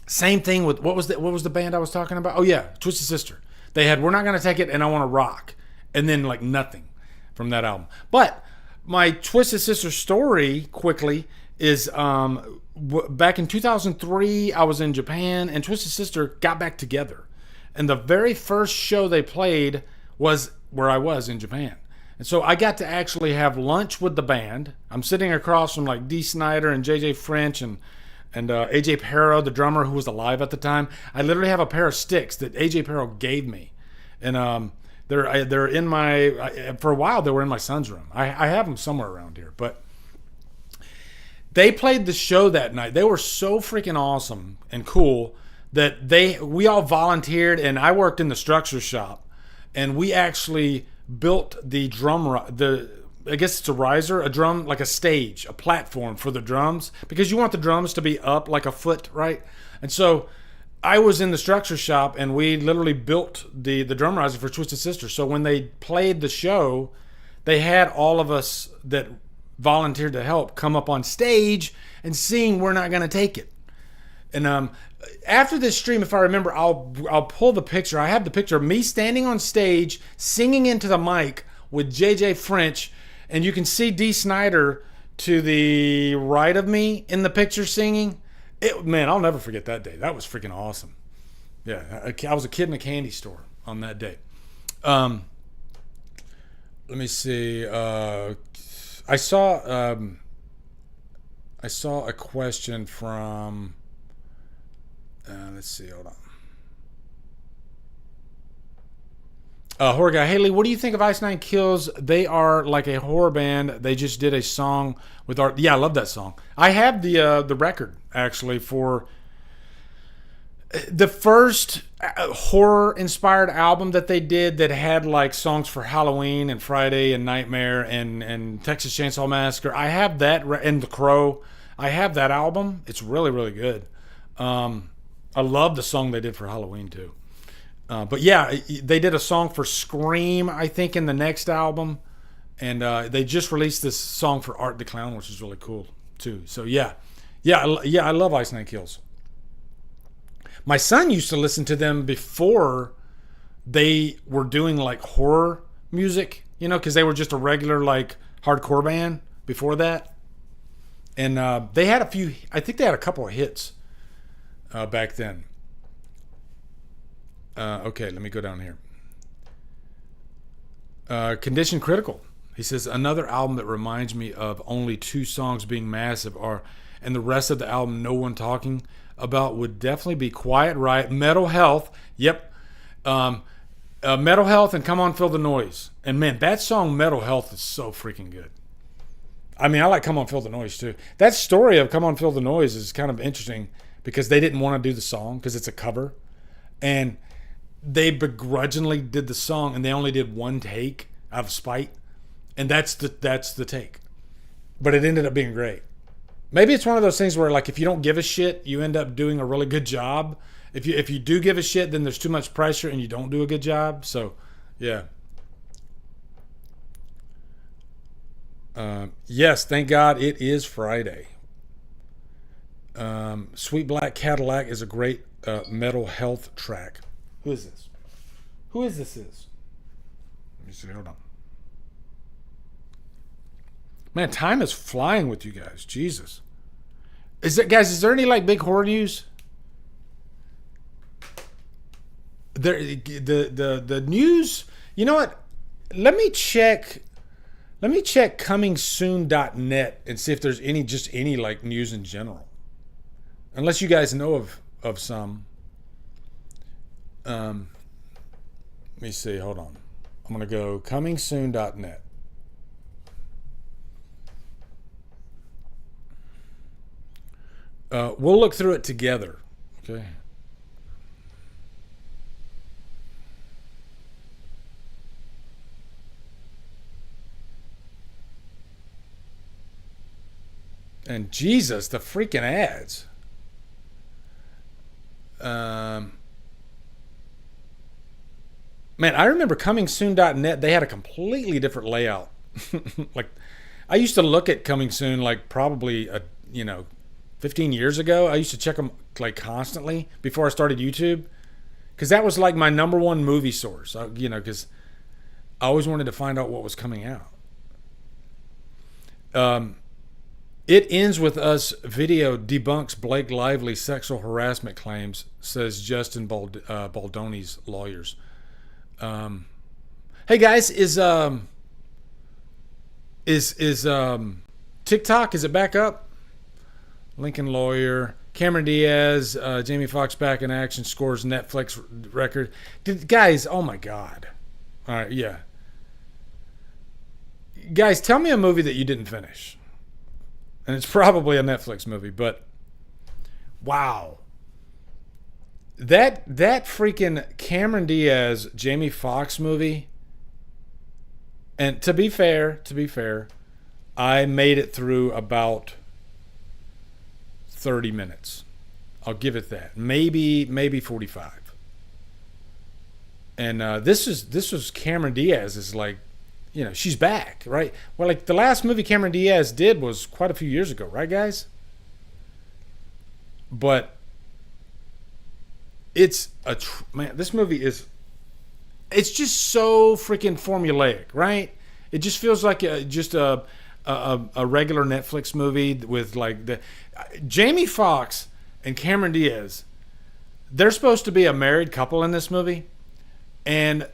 same thing with what was the band I was talking about? Oh yeah, Twisted Sister. They had We're Not Gonna Take It and I Want to Rock, and then like nothing from that album. But my Twisted Sister story quickly is back in 2003, I was in Japan, and Twisted Sister got back together. And the very first show they played was where I was in Japan. And so I got to actually have lunch with the band. I'm sitting across from like Dee Snider and JJ French and AJ Pero, the drummer who was alive at the time. I literally have a pair of sticks that AJ Pero gave me. And they're in my, for a while they were in my son's room. I have them somewhere around here, but they played the show that night. They were so freaking awesome and cool that we all volunteered, and I worked in the structure shop, and we actually built the I guess it's a riser, a drum, like a stage, a platform for the drums, because you want the drums to be up like a foot, right? And so I was in the structure shop, and we literally built the drum riser for Twisted Sister. So when they played the show, they had all of us that volunteered to help come up on stage and sing We're Not Gonna Take It. And after this stream, if I remember, I'll pull the picture. I have the picture of me standing on stage singing into the mic with JJ French, and you can see Dee Snider to the right of me in the picture singing. Man, I'll never forget that day. That was freaking awesome. Yeah, I was a kid in a candy store on that day. Let me see. I saw a question from. Let's see. Hold on. Horror guy Haley, what do you think of Ice Nine Kills? They are like a horror band. They just did a song with art. Yeah, I love that song. I have the record actually for the first horror inspired album that they did that had like songs for Halloween and Friday and Nightmare and Texas Chainsaw Massacre. I have that, and The Crow. I have that album. It's really, really good. I love the song they did for Halloween too. But yeah, they did a song for Scream, I think, in the next album. And they just released this song for Art the Clown, which is really cool too. So yeah, I love Ice Nine Kills. My son used to listen to them before they were doing like horror music, you know, because they were just a regular like hardcore band before that. And they had I think they had a couple of hits back then. Okay, let me go down here. Condition Critical. He says, another album that reminds me of only 2 songs being massive and the rest of the album no one talking about would definitely be Quiet Riot, Metal Health. Yep. Metal Health and Come On Feel the Noise. And man, that song Metal Health is so freaking good. I mean, I like Come On Feel the Noise too. That story of Come On Feel the Noise is kind of interesting because they didn't want to do the song because it's a cover. And they begrudgingly did the song and they only did 1 take out of spite. And that's the take. But it ended up being great. Maybe it's one of those things where, like, if you don't give a shit, you end up doing a really good job. If you do give a shit, then there's too much pressure and you don't do a good job. So, yeah. Yes, thank God it is Friday. Sweet Black Cadillac is a great Metal Health track. Who is this? Who is this? Let me see. Hold on. Man, time is flying with you guys. Jesus. Is there any like big horror news? The news. You know what? Let me check comingsoon.net and see if there's any like news in general. Unless you guys know of some. Let me see. Hold on. I'm going to go comingsoon.net. We'll look through it together. Okay. And Jesus, the freaking ads. Man, I remember comingsoon.net, they had a completely different layout. Like, I used to look at Coming Soon like probably 15 years ago. I used to check them like constantly before I started YouTube, because that was like my number one movie source. Because I always wanted to find out what was coming out. It Ends With Us video debunks Blake Lively's sexual harassment claims, says Justin Baldoni's lawyers. Hey guys, is TikTok, is it back up? Lincoln lawyer, Cameron Diaz, Jamie Foxx back in action, scores Netflix record. Guys, oh my God. All right, yeah. Guys, tell me a movie that you didn't finish. And it's probably a Netflix movie, but wow. That freaking Cameron Diaz, Jamie Foxx movie. And to be fair, I made it through about 30 minutes. I'll give it that. Maybe 45. And this was Cameron Diaz is like, she's back, right? Well, like the last movie Cameron Diaz did was quite a few years ago, right, guys? But it's man, this movie it's just so freaking formulaic, right? It just feels like just a regular Netflix movie with like the Jamie Foxx and Cameron Diaz. They're supposed to be a married couple in this movie, and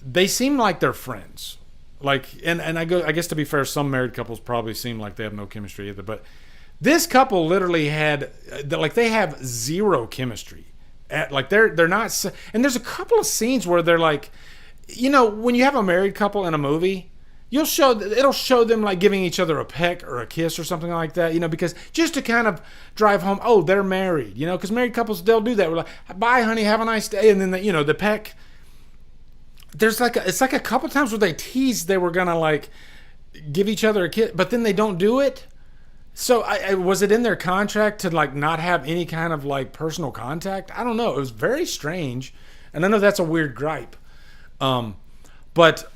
they seem like they're friends. Like, and I guess to be fair, some married couples probably seem like they have no chemistry either. But this couple literally they have zero chemistry. They're not. And there's a couple of scenes where they're like, when you have a married couple in a movie, it'll show them like giving each other a peck or a kiss or something like that. Because just to kind of drive home, oh, they're married. Because married couples, they'll do that. We're like, bye, honey, have a nice day, and then the peck. It's like a couple times where they teased they were gonna like give each other a kiss, but then they don't do it. So was it in their contract to like not have any kind of like personal contact? I don't know. It was very strange, and I know that's a weird gripe. But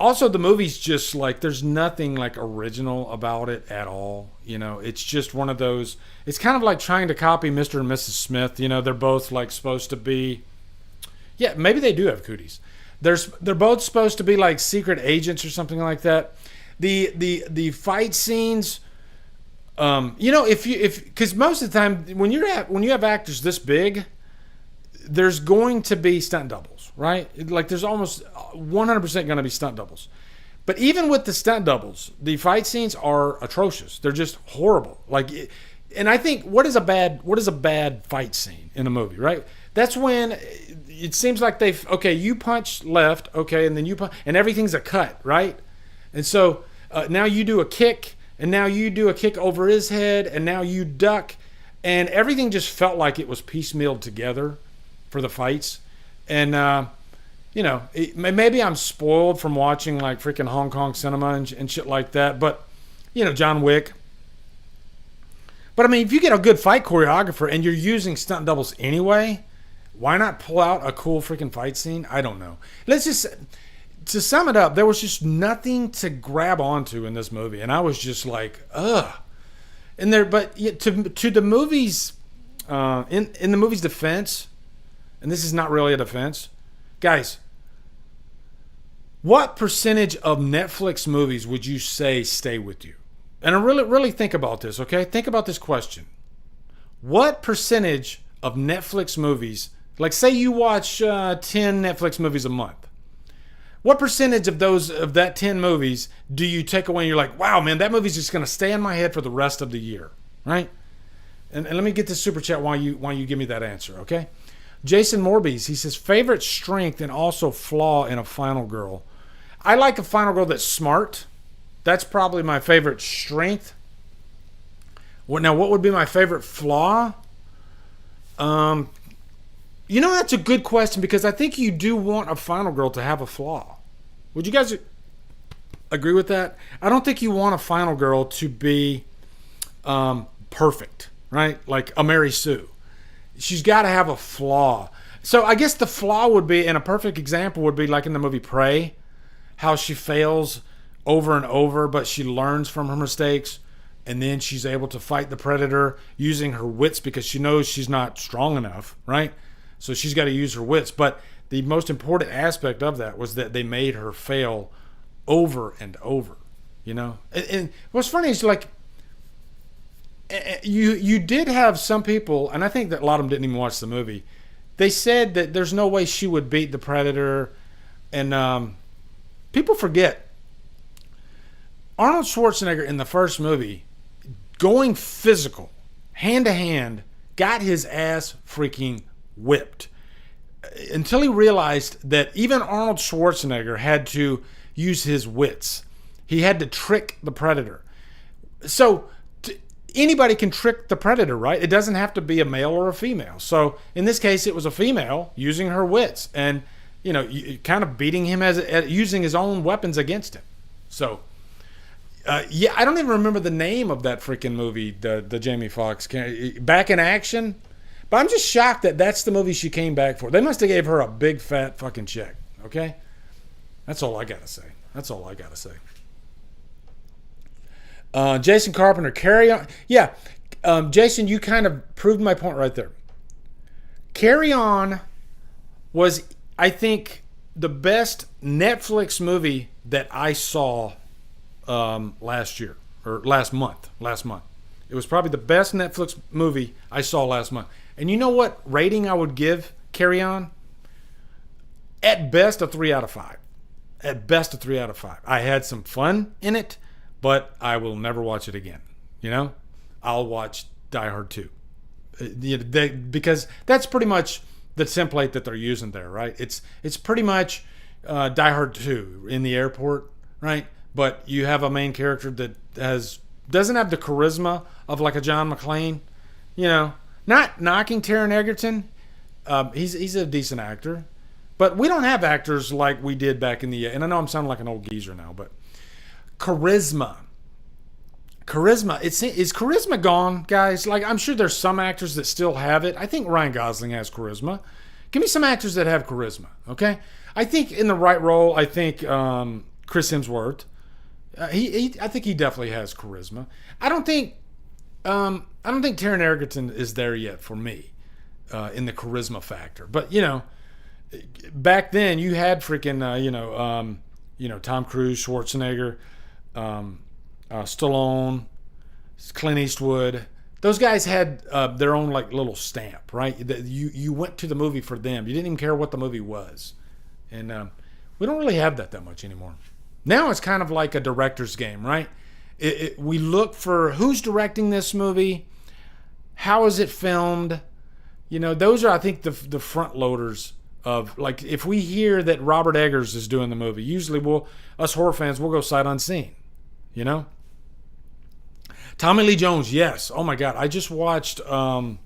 also the movie's just like there's nothing like original about it at all. It's just one of those. It's kind of like trying to copy Mr. and Mrs. Smith. They're both like supposed to be. Yeah, maybe they do have cooties. They're both supposed to be like secret agents or something like that. The fight scenes, because most of the time when you have actors this big, there's going to be stunt doubles. right? Like there's almost 100% going to be stunt doubles. But even with the stunt doubles, the fight scenes are atrocious. They're just horrible. And I think what is a bad fight scene in a movie, right? That's when it seems like you punch left, okay, and then you punch, and everything's a cut, right? And so now you do a kick, and now you do a kick over his head, and now you duck, and everything just felt like it was piecemealed together for the fights. And maybe I'm spoiled from watching like freaking Hong Kong cinema and shit like that, but John Wick. But I mean, if you get a good fight choreographer and you're using stunt doubles anyway, why not pull out a cool freaking fight scene? I don't know. To sum it up, there was just nothing to grab onto in this movie, and I was just like, ugh. But to the movies, in the movie's defense, and this is not really a defense, guys, what percentage of Netflix movies would you say stay with you? And I really think about this, okay? Think about this question. What percentage of Netflix movies, like say you watch 10 Netflix movies a month, what percentage of that 10 movies do you take away and you're like, wow, man, that movie's just going to stay in my head for the rest of the year, right? And let me get this super chat while you give me that answer, okay? Jason Morbies, he says, favorite strength and also flaw in a final girl. I like a final girl that's smart. That's probably my favorite strength. Now, what would be my favorite flaw? That's a good question because I think you do want a final girl to have a flaw. Would you guys agree with that? I don't think you want a final girl to be perfect, right? Like a Mary Sue. She's got to have a flaw. So I guess the flaw would be, and a perfect example would be like in the movie Prey, how she fails over and over, but she learns from her mistakes, and then she's able to fight the predator using her wits because she knows she's not strong enough, right? So she's got to use her wits. But the most important aspect of that was that they made her fail over and over, And what's funny is like, you did have some people, and I think that a lot of them didn't even watch the movie. They said that there's no way she would beat the predator, and people forget. Arnold Schwarzenegger in the first movie, going physical, hand to hand, got his ass freaking whipped. Until he realized that even Arnold Schwarzenegger had to use his wits. He had to trick the predator. So anybody can trick the predator, right? It doesn't have to be a male or a female. So in this case, it was a female using her wits and, kind of beating him using his own weapons against him. So... I don't even remember the name of that freaking movie, the Jamie Foxx, Back in Action. But I'm just shocked that that's the movie she came back for. They must have gave her a big fat fucking check, okay? That's all I got to say. Jason Carpenter, Carry On. Yeah, Jason, you kind of proved my point right there. Carry On was, I think, the best Netflix movie that I saw last month. It was probably the best Netflix movie I saw last month. And you know what rating I would give Carry On? At best, a 3 out of 5. I had some fun in it, but I will never watch it again. I'll watch Die Hard 2. Because that's pretty much the template that they're using there, right? It's pretty much Die Hard 2 in the airport, right? But you have a main character that doesn't have the charisma of like a John McClane, Not knocking Taron Egerton, he's a decent actor, but we don't have actors like we did back in the. And I know I'm sounding like an old geezer now, but charisma. Is charisma gone, guys? Like I'm sure there's some actors that still have it. I think Ryan Gosling has charisma. Give me some actors that have charisma, okay? I think in the right role, I think Chris Hemsworth. I think he definitely has charisma. I don't think Taron Egerton is there yet for me in the charisma factor. But back then you had freaking Tom Cruise, Schwarzenegger, Stallone, Clint Eastwood. Those guys had their own like little stamp, right? You went to the movie for them. You didn't even care what the movie was. And we don't really have that much anymore. Now it's kind of like a director's game, right? We look for who's directing this movie, how is it filmed. You know, those are, I think, the front loaders of, like, if we hear that Robert Eggers is doing the movie, usually us horror fans, we'll go sight unseen, you know? Tommy Lee Jones, yes. Oh my God, I just watched The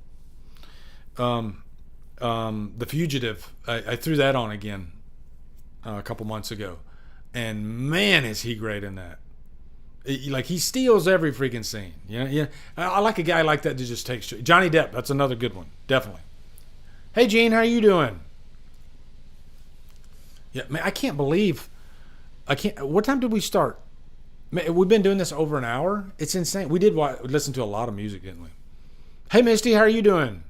Fugitive. I threw that on again a couple months ago, and man, is he great in that. Like, he steals every freaking scene. Yeah. I like a guy like that that just takes. Johnny Depp, that's another good one, definitely. Hey, Gene, how you doing? Yeah, man, I can't believe. What time did we start? Man, we've been doing this over an hour. It's insane. We did listen to a lot of music, didn't we? Hey, Misty, how are you doing?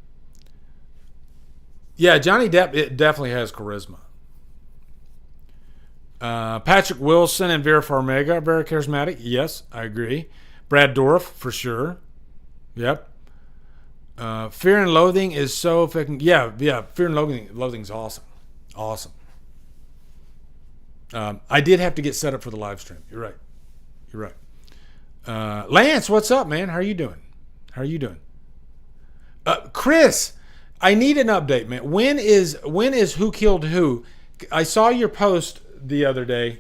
Yeah, Johnny Depp, it definitely has charisma. Patrick Wilson and Vera Farmiga, very charismatic. Yes, I agree. Brad Dourif, for sure. Yep. Fear and Loathing is so fucking... Yeah. Fear and Loathing is awesome. Awesome. I did have to get set up for the live stream. You're right. Lance, what's up, man? How are you doing? Chris, I need an update, man. When is Who Killed Who? I saw your post the other day.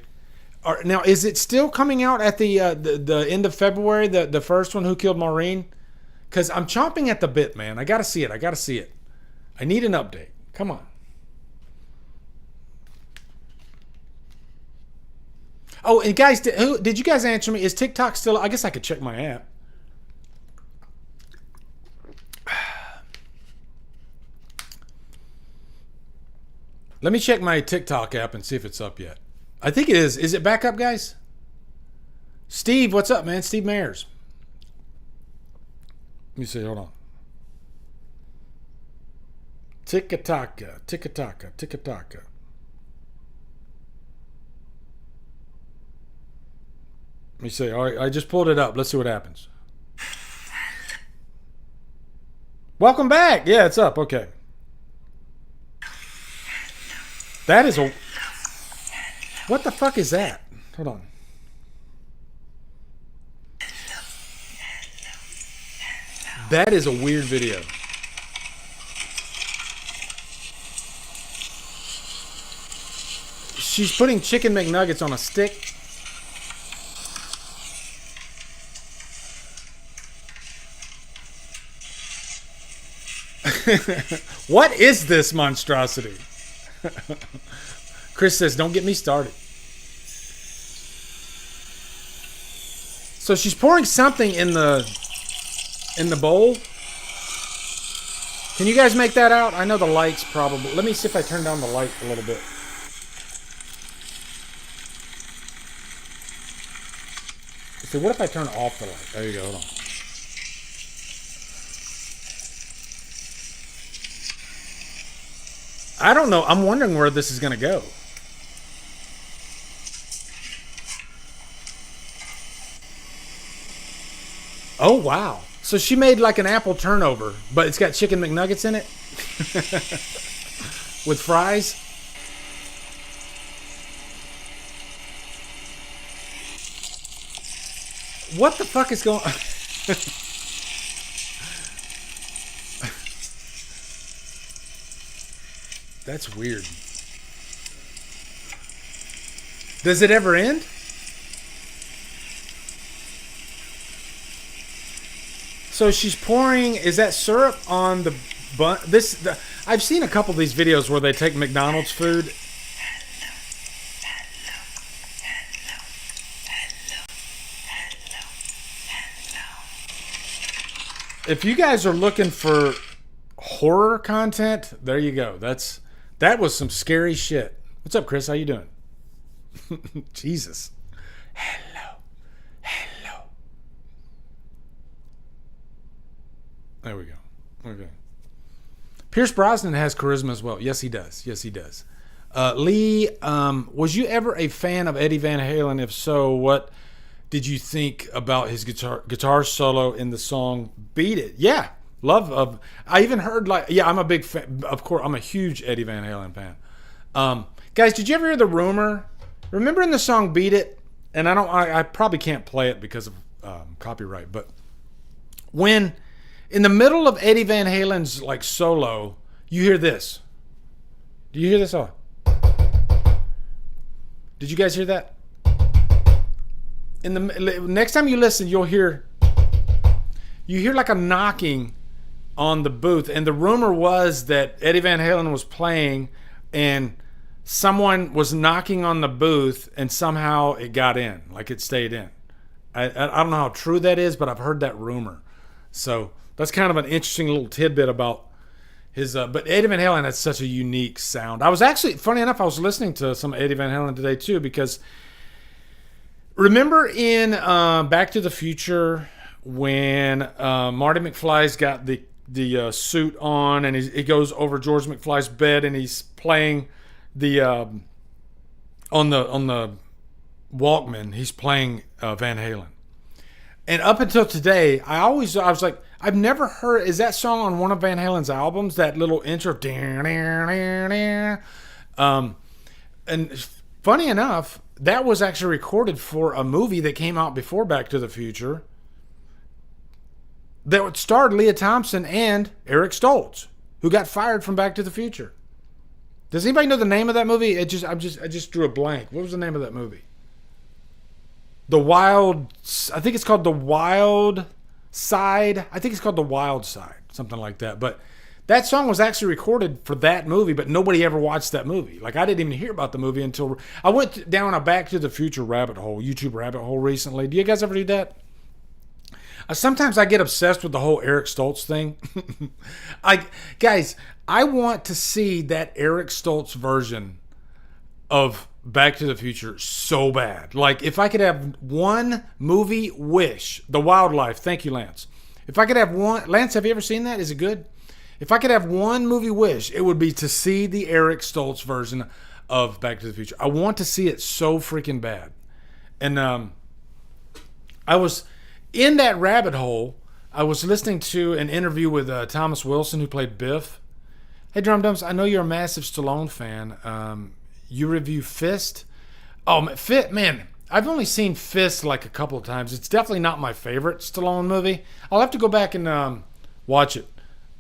Now, is it still coming out at the end of February? The first one, Who Killed Maureen? Because I'm chomping at the bit, man. I gotta see it. I need an update. Come on. Oh, and guys, did you guys answer me? Is TikTok still? I guess I could check my app. Let me check my TikTok app and see if it's up yet. I think it is. Is it back up, guys? Steve, what's up, man? Steve Mayers. Let me see. Hold on. Ticka-taka. Let me see. All right, I just pulled it up. Let's see what happens. Welcome back. Yeah, it's up. Okay. That is a... What the fuck is that? Hold on. That is a weird video. She's putting chicken McNuggets on a stick. What is this monstrosity? Chris says, don't get me started. So she's pouring something in the bowl. Can you guys make that out? I know the light's probably... Let me see if I turn down the light a little bit. So what if I turn off the light? There you go. Hold on. I don't know. I'm wondering where this is going to go. Oh, wow. So she made like an apple turnover, but it's got chicken McNuggets in it? With fries? What the fuck is going on? That's weird. Does it ever end? So she's pouring, is that syrup on the bun? I've seen a couple of these videos where they take McDonald's food. If you guys are looking for horror content, there you go. That was some scary shit. What's up, Chris? How you doing? Jesus. Hello. There we go. Okay. Pierce Brosnan has charisma as well. Yes, he does. Lee, was you ever a fan of Eddie Van Halen? If so, what did you think about his guitar solo in the song Beat It? Yeah. I even heard I'm a big fan. Of course, I'm a huge Eddie Van Halen fan. Guys, did you ever hear the rumor? Remember in the song Beat It? And I probably can't play it because of copyright, but when in the middle of Eddie Van Halen's like solo, you hear this. Do you hear this? Oh. Did you guys hear that? In the next time you listen, you hear like a knocking on the booth, and the rumor was that Eddie Van Halen was playing and someone was knocking on the booth and somehow it got in, like it stayed in. I don't know how true that is, but I've heard that rumor. So that's kind of an interesting little tidbit about his. But Eddie Van Halen has such a unique sound. I was actually, funny enough, I was listening to some Eddie Van Halen today too, because remember in Back to the Future when Marty McFly's got the suit on and he goes over George McFly's bed and he's playing the on the Walkman, he's playing Van Halen. And up until today, I was like, I've never heard, is that song on one of Van Halen's albums, that little intro? And funny enough, that was actually recorded for a movie that came out before Back to the Future that starred Leah Thompson and Eric Stoltz, who got fired from Back to the Future. Does anybody know the name of that movie? I just drew a blank. What was the name of that movie? I think it's called The Wild Side. I think it's called The Wild Side, something like that. But that song was actually recorded for that movie, but nobody ever watched that movie. Like, I didn't even hear about the movie until I went down a Back to the Future rabbit hole, YouTube rabbit hole recently. Do you guys ever do that? Sometimes I get obsessed with the whole Eric Stoltz thing. Guys, I want to see that Eric Stoltz version of Back to the Future so bad. Like, if I could have one movie wish, The Wildlife. Thank you, Lance. If I could have one, Lance, have you ever seen that? Is it good? If I could have one movie wish, it would be to see the Eric Stoltz version of Back to the Future. I want to see it so freaking bad. And I was in that rabbit hole. I was listening to an interview with Thomas Wilson, who played Biff. Hey, Drumdums, I know you're a massive Stallone fan. You review Fist. Oh, man, I've only seen Fist like a couple of times. It's definitely not my favorite Stallone movie. I'll have to go back and watch it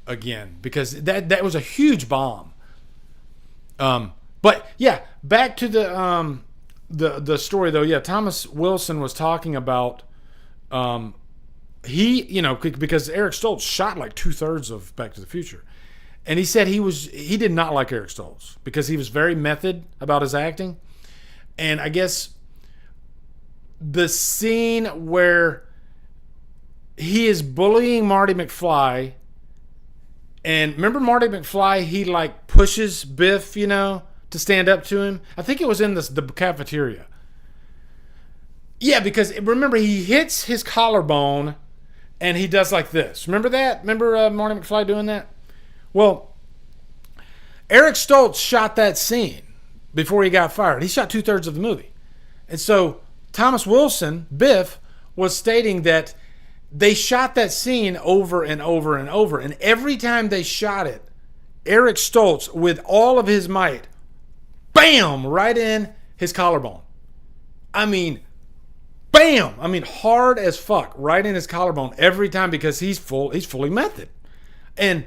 again because that was a huge bomb. But yeah, back to the story though. Yeah, Thomas Wilson was talking about because Eric Stoltz shot like 2/3 of Back to the Future. And he said he did not like Eric Stoltz because he was very method about his acting. And I guess the scene where he is bullying Marty McFly, and remember Marty McFly, he like pushes Biff, to stand up to him. I think it was in the cafeteria. Yeah, because remember he hits his collarbone and he does like this. Remember that? Remember Marty McFly doing that? Well, Eric Stoltz shot that scene before he got fired. He shot 2/3 of the movie. And so Thomas Wilson, Biff, was stating that they shot that scene over and over and over. And every time they shot it, Eric Stoltz, with all of his might, bam, right in his collarbone. I mean, bam! I mean, hard as fuck, right in his collarbone every time because he's fully method. And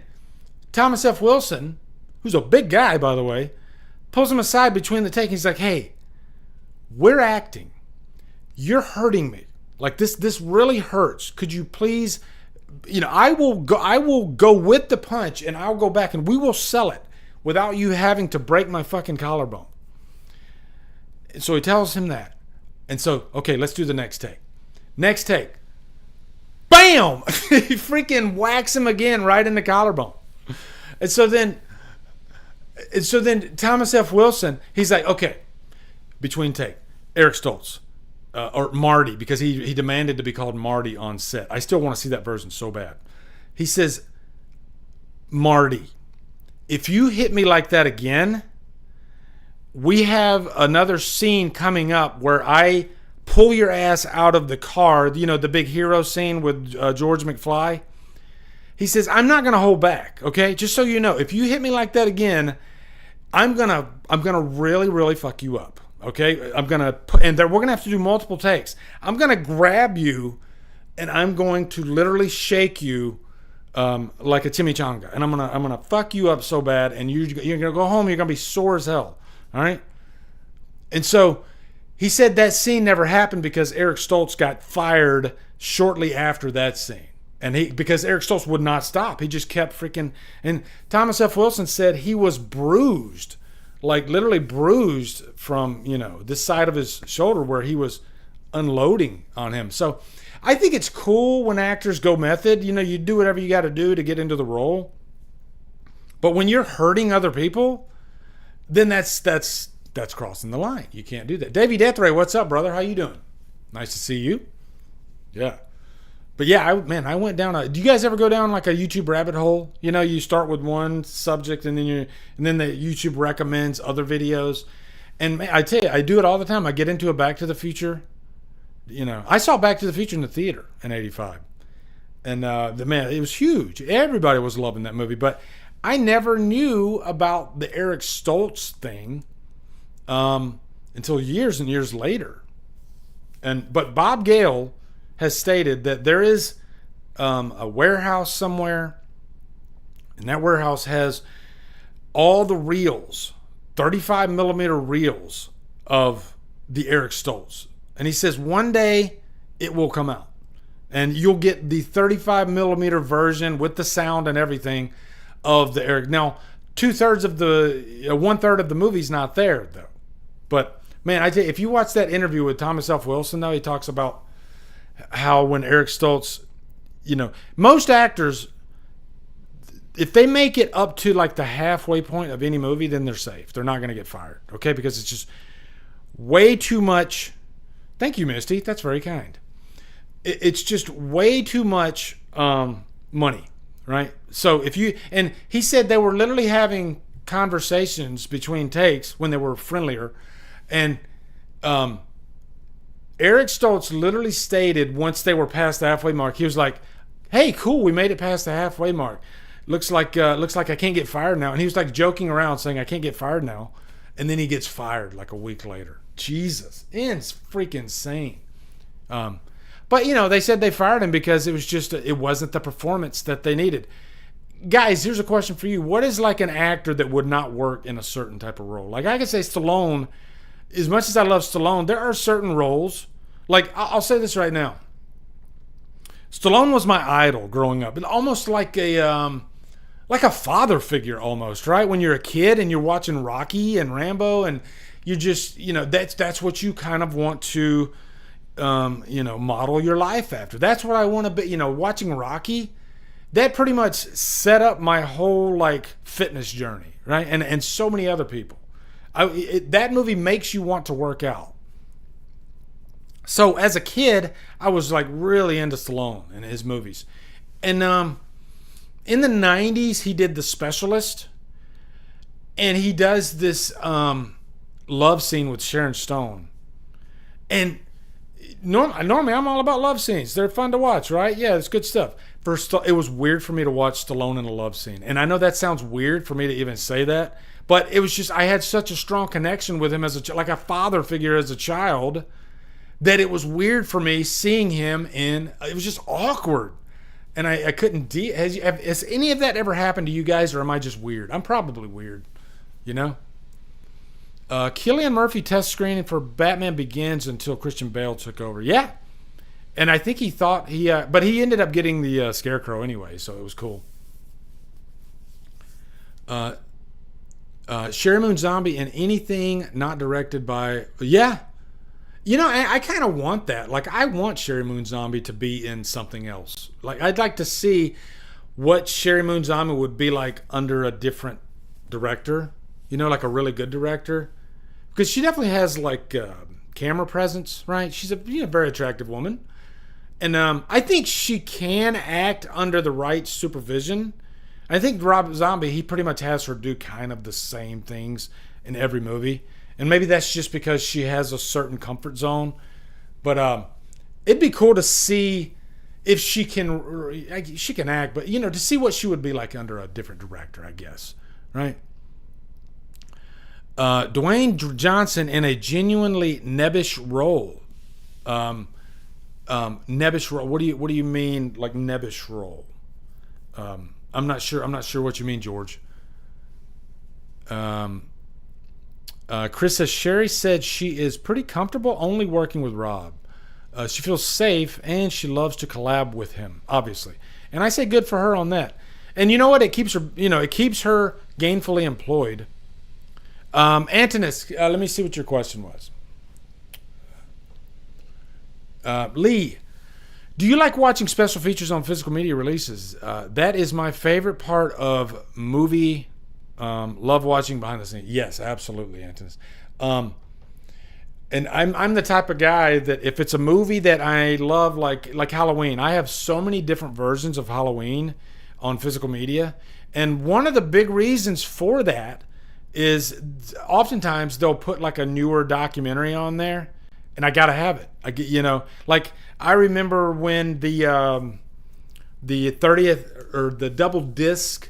Thomas F. Wilson, who's a big guy, by the way, pulls him aside between the take. He's like, hey, we're acting. You're hurting me. Like, this really hurts. Could you please, I will go with the punch and I'll go back and we will sell it without you having to break my fucking collarbone. And so he tells him that. And so, okay, let's do the next take. Next take. Bam! He freaking whacks him again right in the collarbone. And so then Thomas F. Wilson, he's like, okay, between take, Eric Stoltz, or Marty, because he demanded to be called Marty on set. I still want to see that version so bad. He says, Marty, if you hit me like that again, we have another scene coming up where I pull your ass out of the car, the big hero scene with George McFly. He says, I'm not going to hold back, okay? Just so you know, if you hit me like that again, I'm gonna really, really fuck you up. Okay, I'm gonna put, and we're gonna have to do multiple takes. I'm gonna grab you, and I'm going to literally shake you like a chimichanga, and I'm gonna fuck you up so bad, and you're gonna go home. You're gonna be sore as hell. All right. And so he said that scene never happened because Eric Stoltz got fired shortly after that scene. And because Eric Stoltz would not stop. He just kept freaking. And Thomas F. Wilson said he was bruised, like literally bruised from, this side of his shoulder where he was unloading on him. So I think it's cool when actors go method. You do whatever you got to do to get into the role. But when you're hurting other people, then that's crossing the line. You can't do that. Davey Dethray, what's up, brother? How you doing? Nice to see you. Yeah. But yeah, I went down do you guys ever go down like a YouTube rabbit hole? You start with one subject and then the YouTube recommends other videos. And man, I tell you, I do it all the time. I get into a Back to the Future. I saw Back to the Future in the theater in '85. And it was huge. Everybody was loving that movie. But I never knew about the Eric Stoltz thing until years and years later. But Bob Gale has stated that there is a warehouse somewhere, and that warehouse has all the reels, 35 millimeter reels of the Eric Stoltz. And he says one day it will come out, and you'll get the 35 millimeter version with the sound and everything of the Eric. Now, 1/3 of the movie's not there though. But man, I tell you, if you watch that interview with Thomas F. Wilson, though, he talks about how when Eric Stoltz, most actors, if they make it up to like the halfway point of any movie, then they're safe. They're not going to get fired, okay? Because it's just way too much. Thank you, Misty. That's very kind. It's just way too much money, right? So and he said they were literally having conversations between takes when they were friendlier, and Eric Stoltz literally stated once they were past the halfway mark, he was like, "Hey, cool, we made it past the halfway mark. Looks like I can't get fired now." And he was like joking around saying, "I can't get fired now," and then he gets fired like a week later. Jesus, it's freaking insane. But they said they fired him because it was just it wasn't the performance that they needed. Guys, here's a question for you: what is like an actor that would not work in a certain type of role? Like I could say Stallone. As much as I love Stallone, there are certain roles. Like, I'll say this right now. Stallone was my idol growing up. Almost like a father figure almost, right? When you're a kid and you're watching Rocky and Rambo and you just, that's what you kind of want to, model your life after. That's what I want to be, watching Rocky. That pretty much set up my whole, fitness journey, right? And so many other people. That movie makes you want to work out. So as a kid, I was really into Stallone and his movies. And in the 90s, he did The Specialist. And he does this love scene with Sharon Stone. And normally I'm all about love scenes. They're fun to watch, right? Yeah, it's good stuff. It was weird for me to watch Stallone in a love scene. And I know that sounds weird for me to even say that. But it was just, I had such a strong connection with him as like a father figure as a child, that it was weird for me seeing him it was just awkward. And I couldn't has any of that ever happened to you guys, or am I just weird? I'm probably weird, Cillian Murphy test screening for Batman Begins until Christian Bale took over. Yeah. And I think he thought but he ended up getting the Scarecrow anyway, so it was cool. Sherry Moon Zombie in anything not directed by... Yeah. I kind of want that. I want Sherry Moon Zombie to be in something else. I'd like to see what Sherry Moon Zombie would be like under a different director. Like a really good director. Because she definitely has, camera presence, right? She's a very attractive woman. And I think she can act under the right supervision. I think Rob Zombie, he pretty much has her do kind of the same things in every movie. And maybe that's just because she has a certain comfort zone. But it'd be cool to see if she can act, but, to see what she would be like under a different director, I guess. Right? Dwayne Johnson in a genuinely nebbish role. Nebbish role. What do you mean, like nebbish role? I'm not sure what you mean, George. Chris says Sherry said she is pretty comfortable only working with Rob. She feels safe and she loves to collab with him, obviously. And I say good for her on that. And you know what? It keeps her, it keeps her gainfully employed. Antonis, let me see what your question was. Lee, do you like watching special features on physical media releases? That is my favorite part of movie. Love watching behind the scenes. Yes, absolutely, Antonis. And I'm the type of guy that if it's a movie that I love, like Halloween, I have so many different versions of Halloween on physical media. And one of the big reasons for that is oftentimes they'll put like a newer documentary on there, and I gotta have it. Like I remember when the 30th or the double disc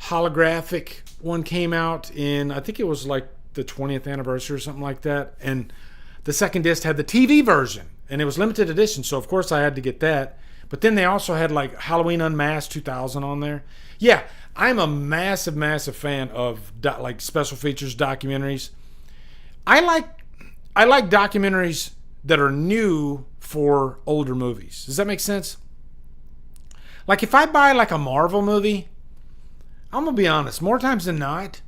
holographic one came out in, I think it was like the 20th anniversary or something like that, and the second disc had the TV version, and it was limited edition, so of course I had to get that. But then they also had like Halloween Unmasked 2000 on there. Yeah, I'm a massive fan of like special features documentaries. I like documentaries that are new for older movies. Does that make sense? Like if I buy like a Marvel movie, I'm gonna be honest, more times than not,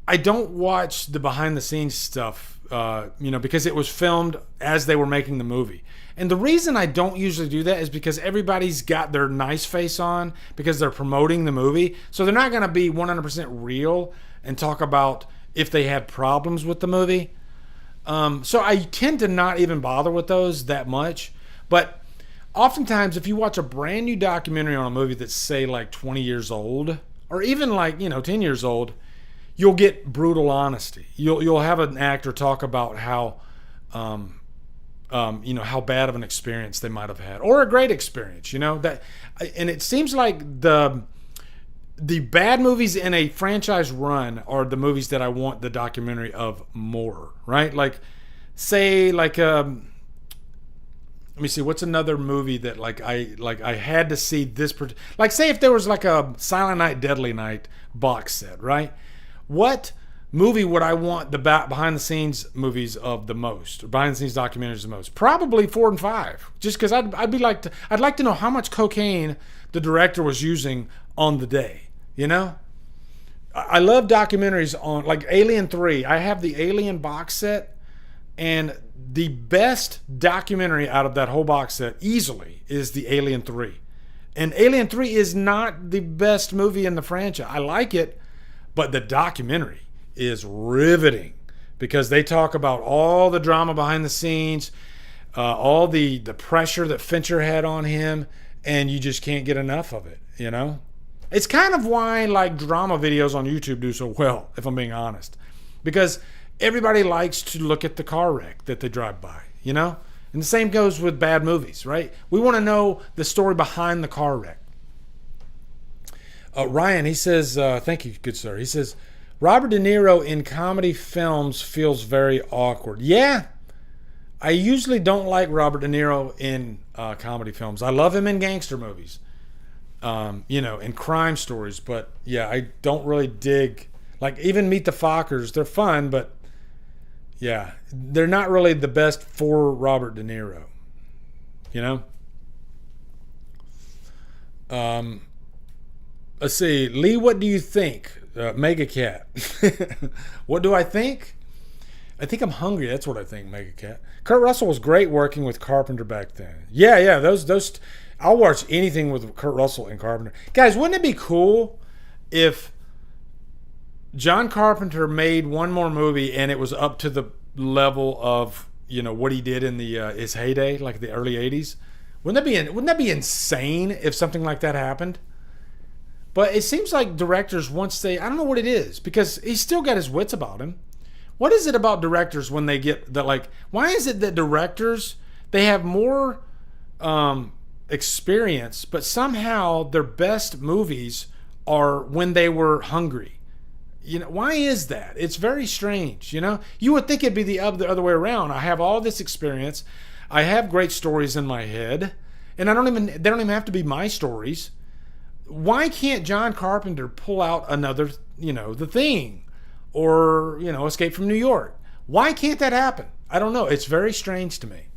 I don't watch the behind the scenes stuff, because it was filmed as they were making the movie. And the reason I don't usually do that is because everybody's got their nice face on because they're promoting the movie. So they're not going to be 100% real and talk about if they had problems with the movie. So I tend to not even bother with those that much. But oftentimes if you watch a brand new documentary on a movie that's, say, like 20 years old or even like, 10 years old, you'll get brutal honesty. You'll have an actor talk about how how bad of an experience they might have had, or a great experience, that. And it seems like the bad movies in a franchise run are the movies that I want the documentary of more, right? Like, say, like, let me see, what's another movie that I had to see this, like, say if there was like a Silent Night, Deadly Night box set, right? What movie would I want the behind the scenes movies of the most, or behind the scenes documentaries the most? Probably 4 and 5, just because I'd like to know how much cocaine the director was using on the day. I love documentaries on, like, Alien 3. I have the Alien box set, and the best documentary out of that whole box set easily is the Alien 3. And Alien 3 is not the best movie in the franchise. I like it, but the documentary is riveting because they talk about all the drama behind the scenes, all the pressure that Fincher had on him, and you just can't get enough of it, It's kind of why, like, drama videos on YouTube do so well, if I'm being honest, because everybody likes to look at the car wreck that they drive by, And the same goes with bad movies, right? We want to know the story behind the car wreck. Ryan, he says, thank you, good sir. He says, Robert De Niro in comedy films feels very awkward. Yeah, I usually don't like Robert De Niro in comedy films. I love him in gangster movies, in crime stories. But yeah, I don't really dig, like, even Meet the Fockers. They're fun, but yeah, they're not really the best for Robert De Niro. Let's see, Lee, what do you think? Mega Cat. What do I think? I think I'm hungry. That's what I think, Mega Cat. Kurt Russell was great working with Carpenter back then. Yeah. Those. I'll watch anything with Kurt Russell and Carpenter. Guys, wouldn't it be cool if John Carpenter made one more movie and it was up to the level of what he did in his heyday, like the early '80s? Wouldn't that be insane if something like that happened? But it seems like directors, once I don't know what it is, because he's still got his wits about him. What is it about directors when they get that, like, why is it that directors, they have more experience, but somehow their best movies are when they were hungry? You know, why is that? It's very strange. You know, you would think it'd be the other way around. I have all this experience. I have great stories in my head, and they don't even have to be my stories. Why can't John Carpenter pull out another, you know, The Thing or, you know, Escape from New York? Why can't that happen? I don't know. It's very strange to me.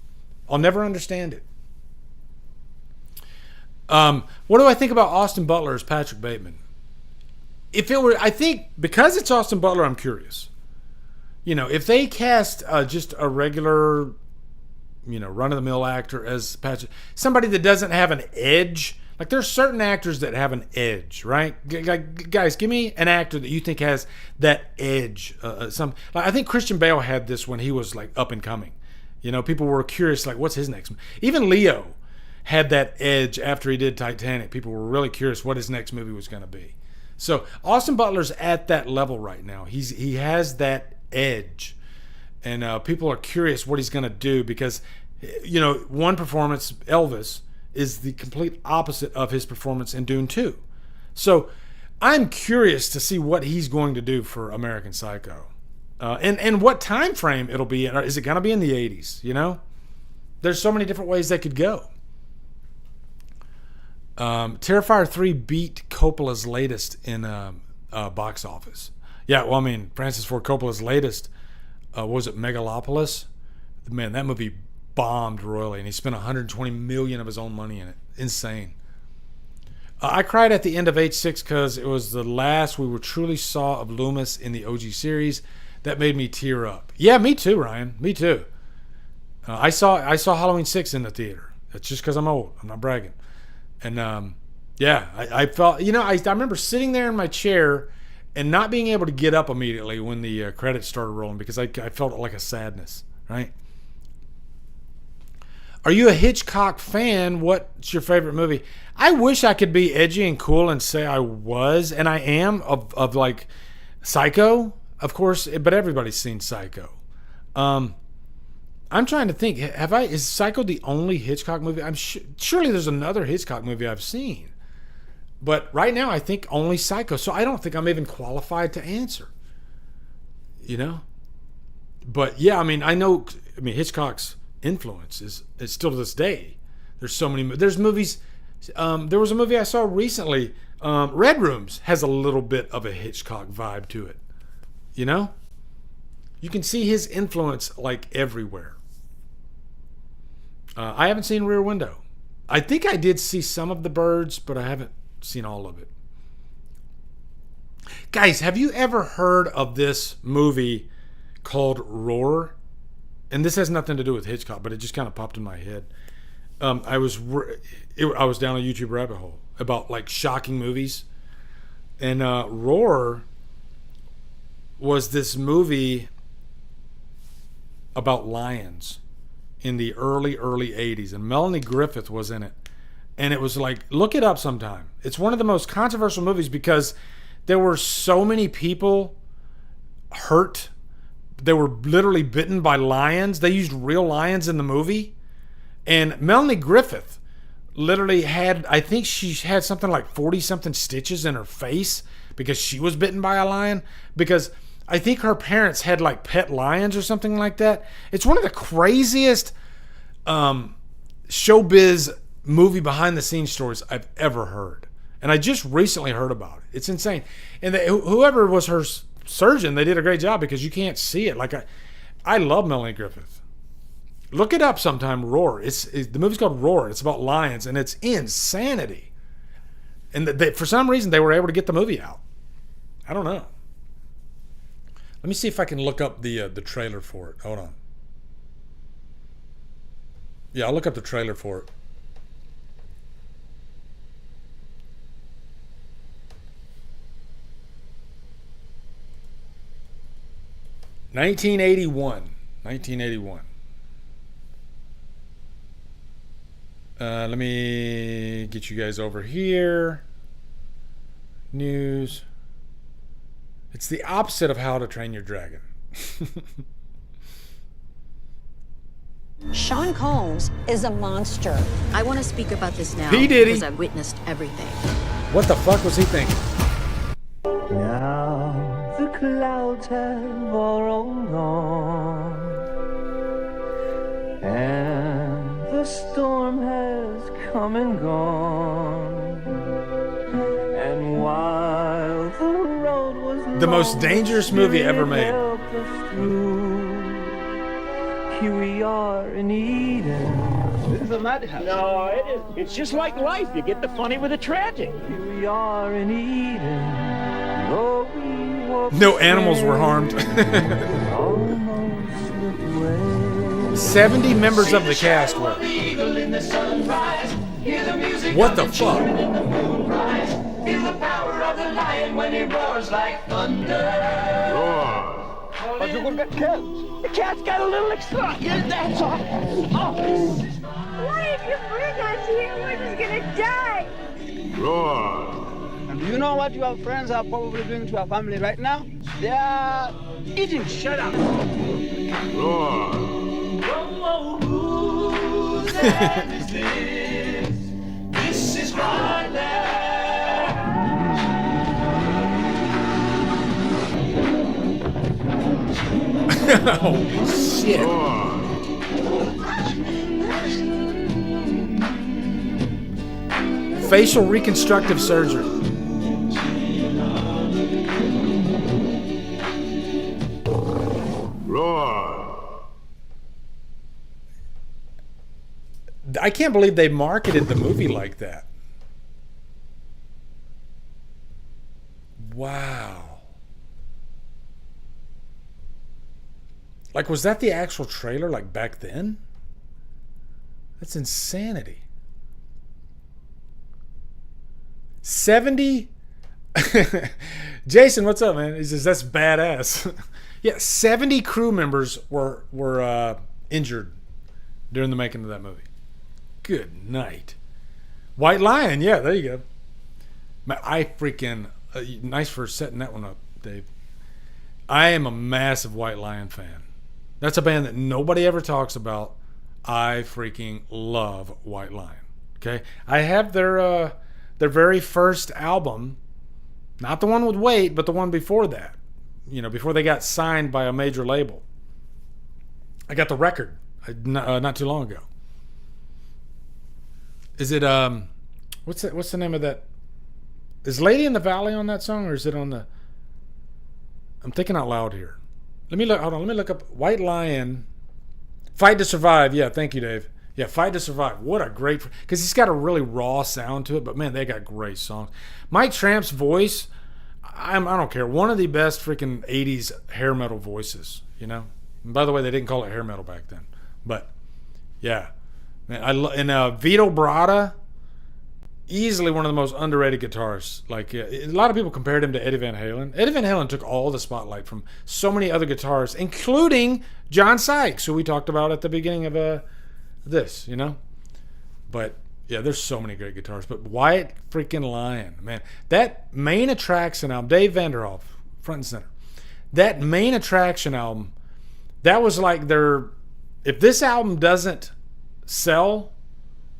I'll never understand it. What do I think about Austin Butler as Patrick Bateman? If it were, I think because it's Austin Butler, I'm curious. You know, if they cast just a regular, you know, run-of-the-mill actor as Patrick, somebody that doesn't have an edge. Like, there's certain actors that have an edge, right? Guys, give me an actor that you think has that edge. Like, I think Christian Bale had this when he was, like, up and coming. You know, people were curious, like, what's his next? Even Leo had that edge after he did Titanic. People were really curious what his next movie was going to be. So Austin Butler's at that level right now. He has that edge, and people are curious what he's going to do because, you know, one performance, Elvis, is the complete opposite of his performance in Dune 2. So I'm curious to see what he's going to do for American Psycho, and what time frame it'll be in. Is it going to be in the 80s? You know, there's so many different ways they could go. Terrifier 3 beat Coppola's latest in box office. Yeah, well, I mean, Francis Ford Coppola's latest, was it Megalopolis? Man, that movie bombed royally, and he spent $120 million of his own money in it. Insane. I cried at the end of H6 because it was the last we truly saw of Loomis in the OG series. That made me tear up. Yeah, me too, Ryan. Me too. I saw Halloween 6 in the theater. That's just because I'm old. I'm not bragging. And yeah, I felt, you know, I remember sitting there in my chair and not being able to get up immediately when the credits started rolling because I felt like a sadness, right? Are you a Hitchcock fan? What's your favorite movie? I wish I could be edgy and cool and say I was, and I am, of like Psycho, of course, but everybody's seen Psycho. I'm trying to think. Is Psycho the only Hitchcock movie? Surely there's another Hitchcock movie I've seen. But right now I think only Psycho. So I don't think I'm even qualified to answer. You know? But yeah, I mean, Hitchcock's influence is still to this day. There's so many. There's movies. There was a movie I saw recently. Red Rooms has a little bit of a Hitchcock vibe to it. You know? You can see his influence like everywhere. I haven't seen Rear Window. I think I did see some of The Birds, but I haven't seen all of it. Guys, have you ever heard of this movie called Roar? And this has nothing to do with Hitchcock, but it just kind of popped in my head. I was down a YouTube rabbit hole about like shocking movies, and Roar was this movie about lions in the early 80s, and Melanie Griffith was in it. And it was like, look it up sometime. It's one of the most controversial movies because there were so many people hurt. They were literally bitten by lions. They used real lions in the movie. And Melanie Griffith literally had, I think she had something like 40-something stitches in her face because she was bitten by a lion. Because I think her parents had like pet lions or something like that. It's one of the craziest showbiz movie behind the scenes stories I've ever heard. And I just recently heard about it. It's insane. And whoever was her surgeon, they did a great job because you can't see it. Like I love Melanie Griffith. Look it up sometime, Roar. The movie's called Roar. It's about lions, and it's insanity. And for some reason, they were able to get the movie out. I don't know. Let me see if I can look up the trailer for it. Hold on. Yeah, I'll look up the trailer for it. $1981. Let me get you guys over here. News. It's the opposite of How to Train Your Dragon. Sean Combs is a monster. I want to speak about this now P. Diddy. because I've witnessed everything. What the fuck was he thinking? Now boats have all rolled on, and the storm has come and gone. And while the road was The most dangerous movie ever made. helped us through, here we are in Eden. This is a madhouse. No, it is. It's just like life. You get the funny with the tragic. Here we are in Eden. Though we walk No animals were harmed. almost slipped away. 70 members of the cast were. What the fuck? Feel the power of the lion when he roars like thunder. But you could get killed. The cat's got a little extra. Yeah, that's all. Oh. Why did you bring us here? We're just gonna die. And do you know what your friends are probably doing to your family right now? They are eating. Shut up. This is my land. Holy shit. Facial reconstructive surgery. I can't believe they marketed the movie like that. Wow. Like, was that the actual trailer, like, back then? That's insanity. 70... Jason, what's up, man? He says, that's badass. Yeah, 70 crew members were injured during the making of that movie. Good night. White Lion, yeah, there you go. I freaking... nice for setting that one up, Dave. I am a massive White Lion fan. That's a band that nobody ever talks about. I freaking love White Lion. Okay, I have their very first album, not the one with Wait, but the one before that. You know, before they got signed by a major label. I got the record not too long ago. Is it what's the name of that? Is Lady in the Valley on that song, or is it on the... I'm thinking out loud here. Let me look up White Lion. Fight to Survive. Yeah, thank you, Dave. Yeah, Fight to Survive. What a great... Because he's got a really raw sound to it, but man, they got great songs. Mike Tramp's voice, I don't care. One of the best freaking 80s hair metal voices, you know? And by the way, they didn't call it hair metal back then. But, yeah. Man, and Vito Bratta, easily one of the most underrated guitarists. Like, a lot of people compared him to Eddie Van Halen. Eddie Van Halen took all the spotlight from so many other guitarists, including John Sykes, who we talked about at the beginning of this, you know? But, yeah, there's so many great guitarists. But White freaking Lion, man. That Main Attraction album, Dave Vanderhoff, front and center. That Main Attraction album, that was like their... If this album doesn't sell,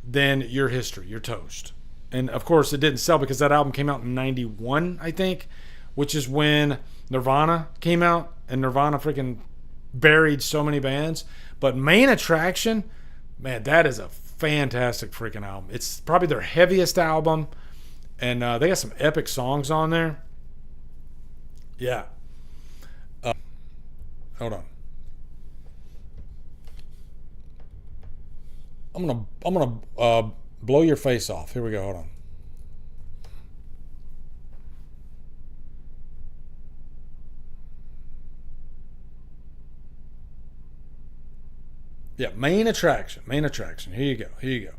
then you're history. You're toast. And, of course, it didn't sell because that album came out in 91, I think, which is when Nirvana came out, and Nirvana freaking buried so many bands. But Main Attraction, man, that is a fantastic freaking album. It's probably their heaviest album, and they got some epic songs on there. Yeah. Hold on. I'm gonna blow your face off. Here we go. Hold on. Yeah, Main Attraction. Main Attraction. Here you go. Here you go.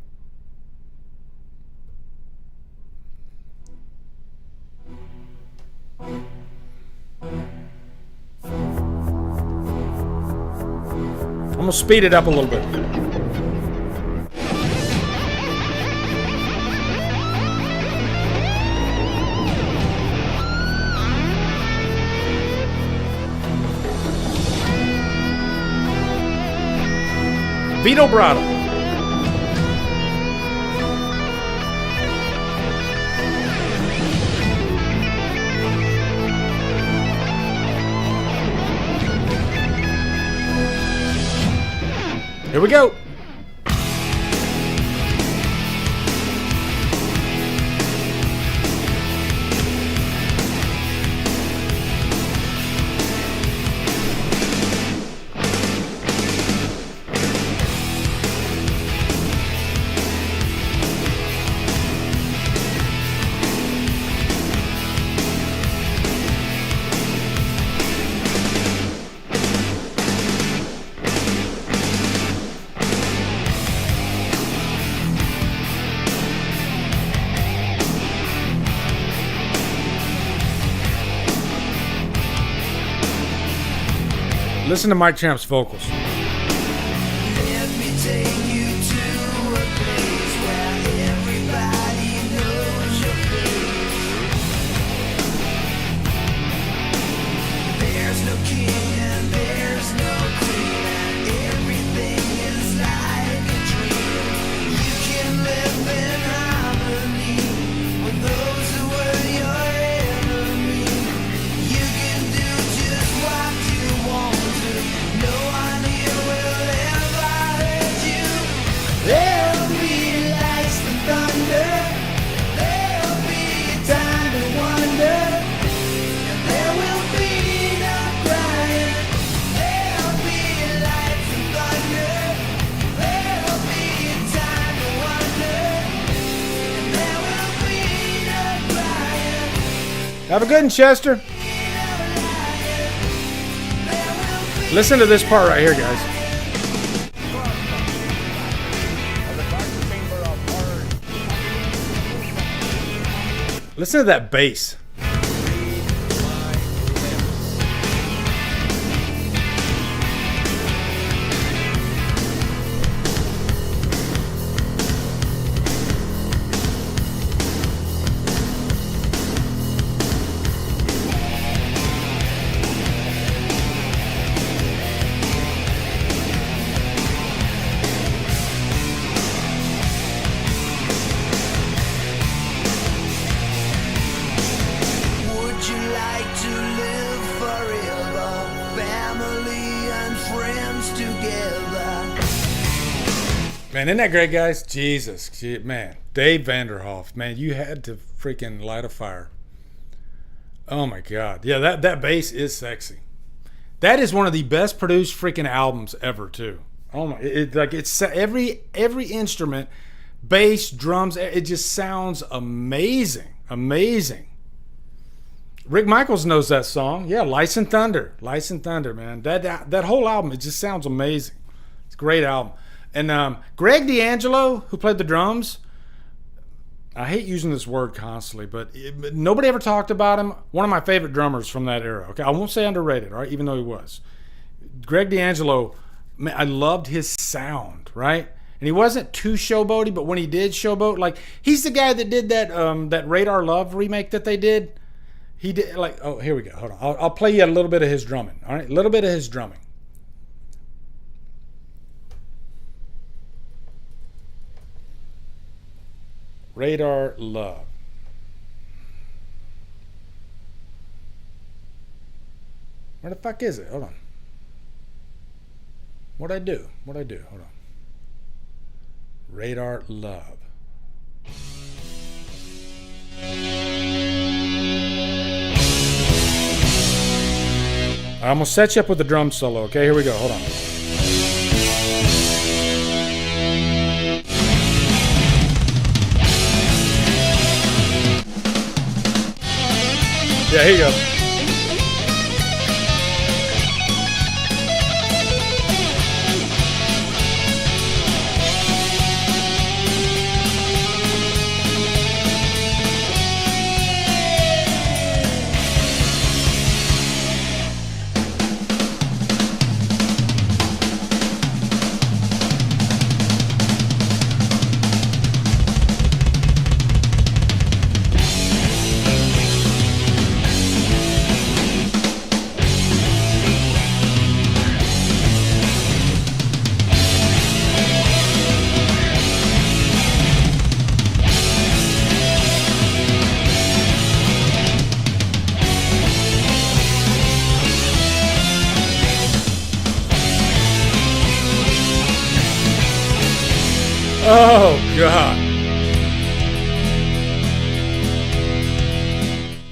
I'm gonna speed it up a little bit. Vito Bratta. Here we go. Listen to Mike Champ's vocals. Let me take you to a place where everybody knows your face. There's no king and there's no queen, and everything is like a dream. You can live in harmony with those who were your enemy. You can do just what you want. No one here will ever hurt you. There'll be lights and thunder. There'll be a time to wonder. And there will be no crying. There'll be lights and thunder. There'll be a time to wonder. And there will be no crying. Have a good one, Chester. Listen to this part right here, guys. Listen to that bass. Would you like to live forever? Family and friends together. Man, isn't that great, guys? Jesus. Man. Dave Vanderhoff. Man, you had to freaking light a fire. Oh, my God. Yeah, that bass is sexy. That is one of the best produced freaking albums ever, too. Oh, my. It's every instrument, bass, drums, it just sounds amazing. Amazing. Rick Michaels knows that song. Yeah, Lights and Thunder. Lights and Thunder, man. That whole album, it just sounds amazing. It's a great album. And Greg D'Angelo, who played the drums, I hate using this word constantly, but nobody ever talked about him. One of my favorite drummers from that era. Okay, I won't say underrated, all right, even though he was. Greg D'Angelo, man, I loved his sound, right? And he wasn't too showboaty, but when he did showboat, like, he's the guy that did that Radar Love remake that they did. He did, like, oh, here we go. Hold on. I'll play you a little bit of his drumming, all right? A little bit of his drumming. Radar Love. Where the fuck is it? Hold on. What'd I do? Hold on. Radar Love. I'm gonna set you up with the drum solo, okay? Here we go. Hold on. Yeah, here you go. Oh, God.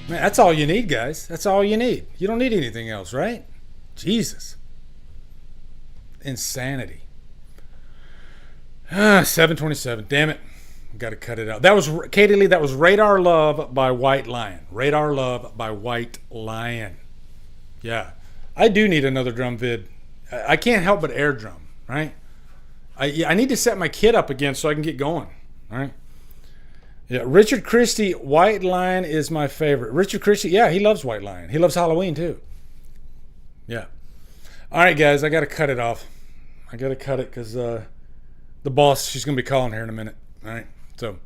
Man, that's all you need, guys. That's all you need. You don't need anything else, right? Jesus. Insanity. 7:27. Damn it. Got to cut it out. That was, Katie Lee, that was Radar Love by White Lion. Radar Love by White Lion. Yeah. I do need another drum vid. I can't help but air drum, right? I need to set my kit up again so I can get going, right? Yeah, Richard Christie, White Lion is my favorite. Richard Christie, yeah, he loves White Lion. He loves Halloween too. Yeah. All right, guys, I got to cut it off. I got to cut it because the boss, she's going to be calling here in a minute. All right. So,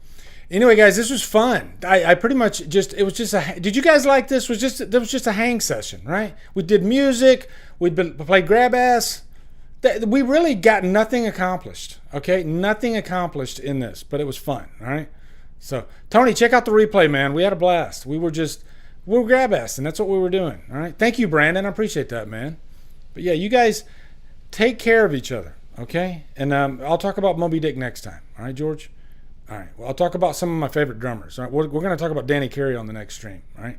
anyway, guys, this was fun. I pretty much just, it was just a, did you guys like this? There was just a hang session, right? We did music. We played grab ass. We really got nothing accomplished, okay? Nothing accomplished in this, but it was fun, all right? So, Tony, check out the replay, man. We had a blast. We were grab ass, and that's what we were doing, all right? Thank you, Brandon. I appreciate that, man. But, yeah, you guys take care of each other, okay? And I'll talk about Moby Dick next time, all right, George? All right. Well, I'll talk about some of my favorite drummers. All right? We're going to talk about Danny Carey on the next stream, all right?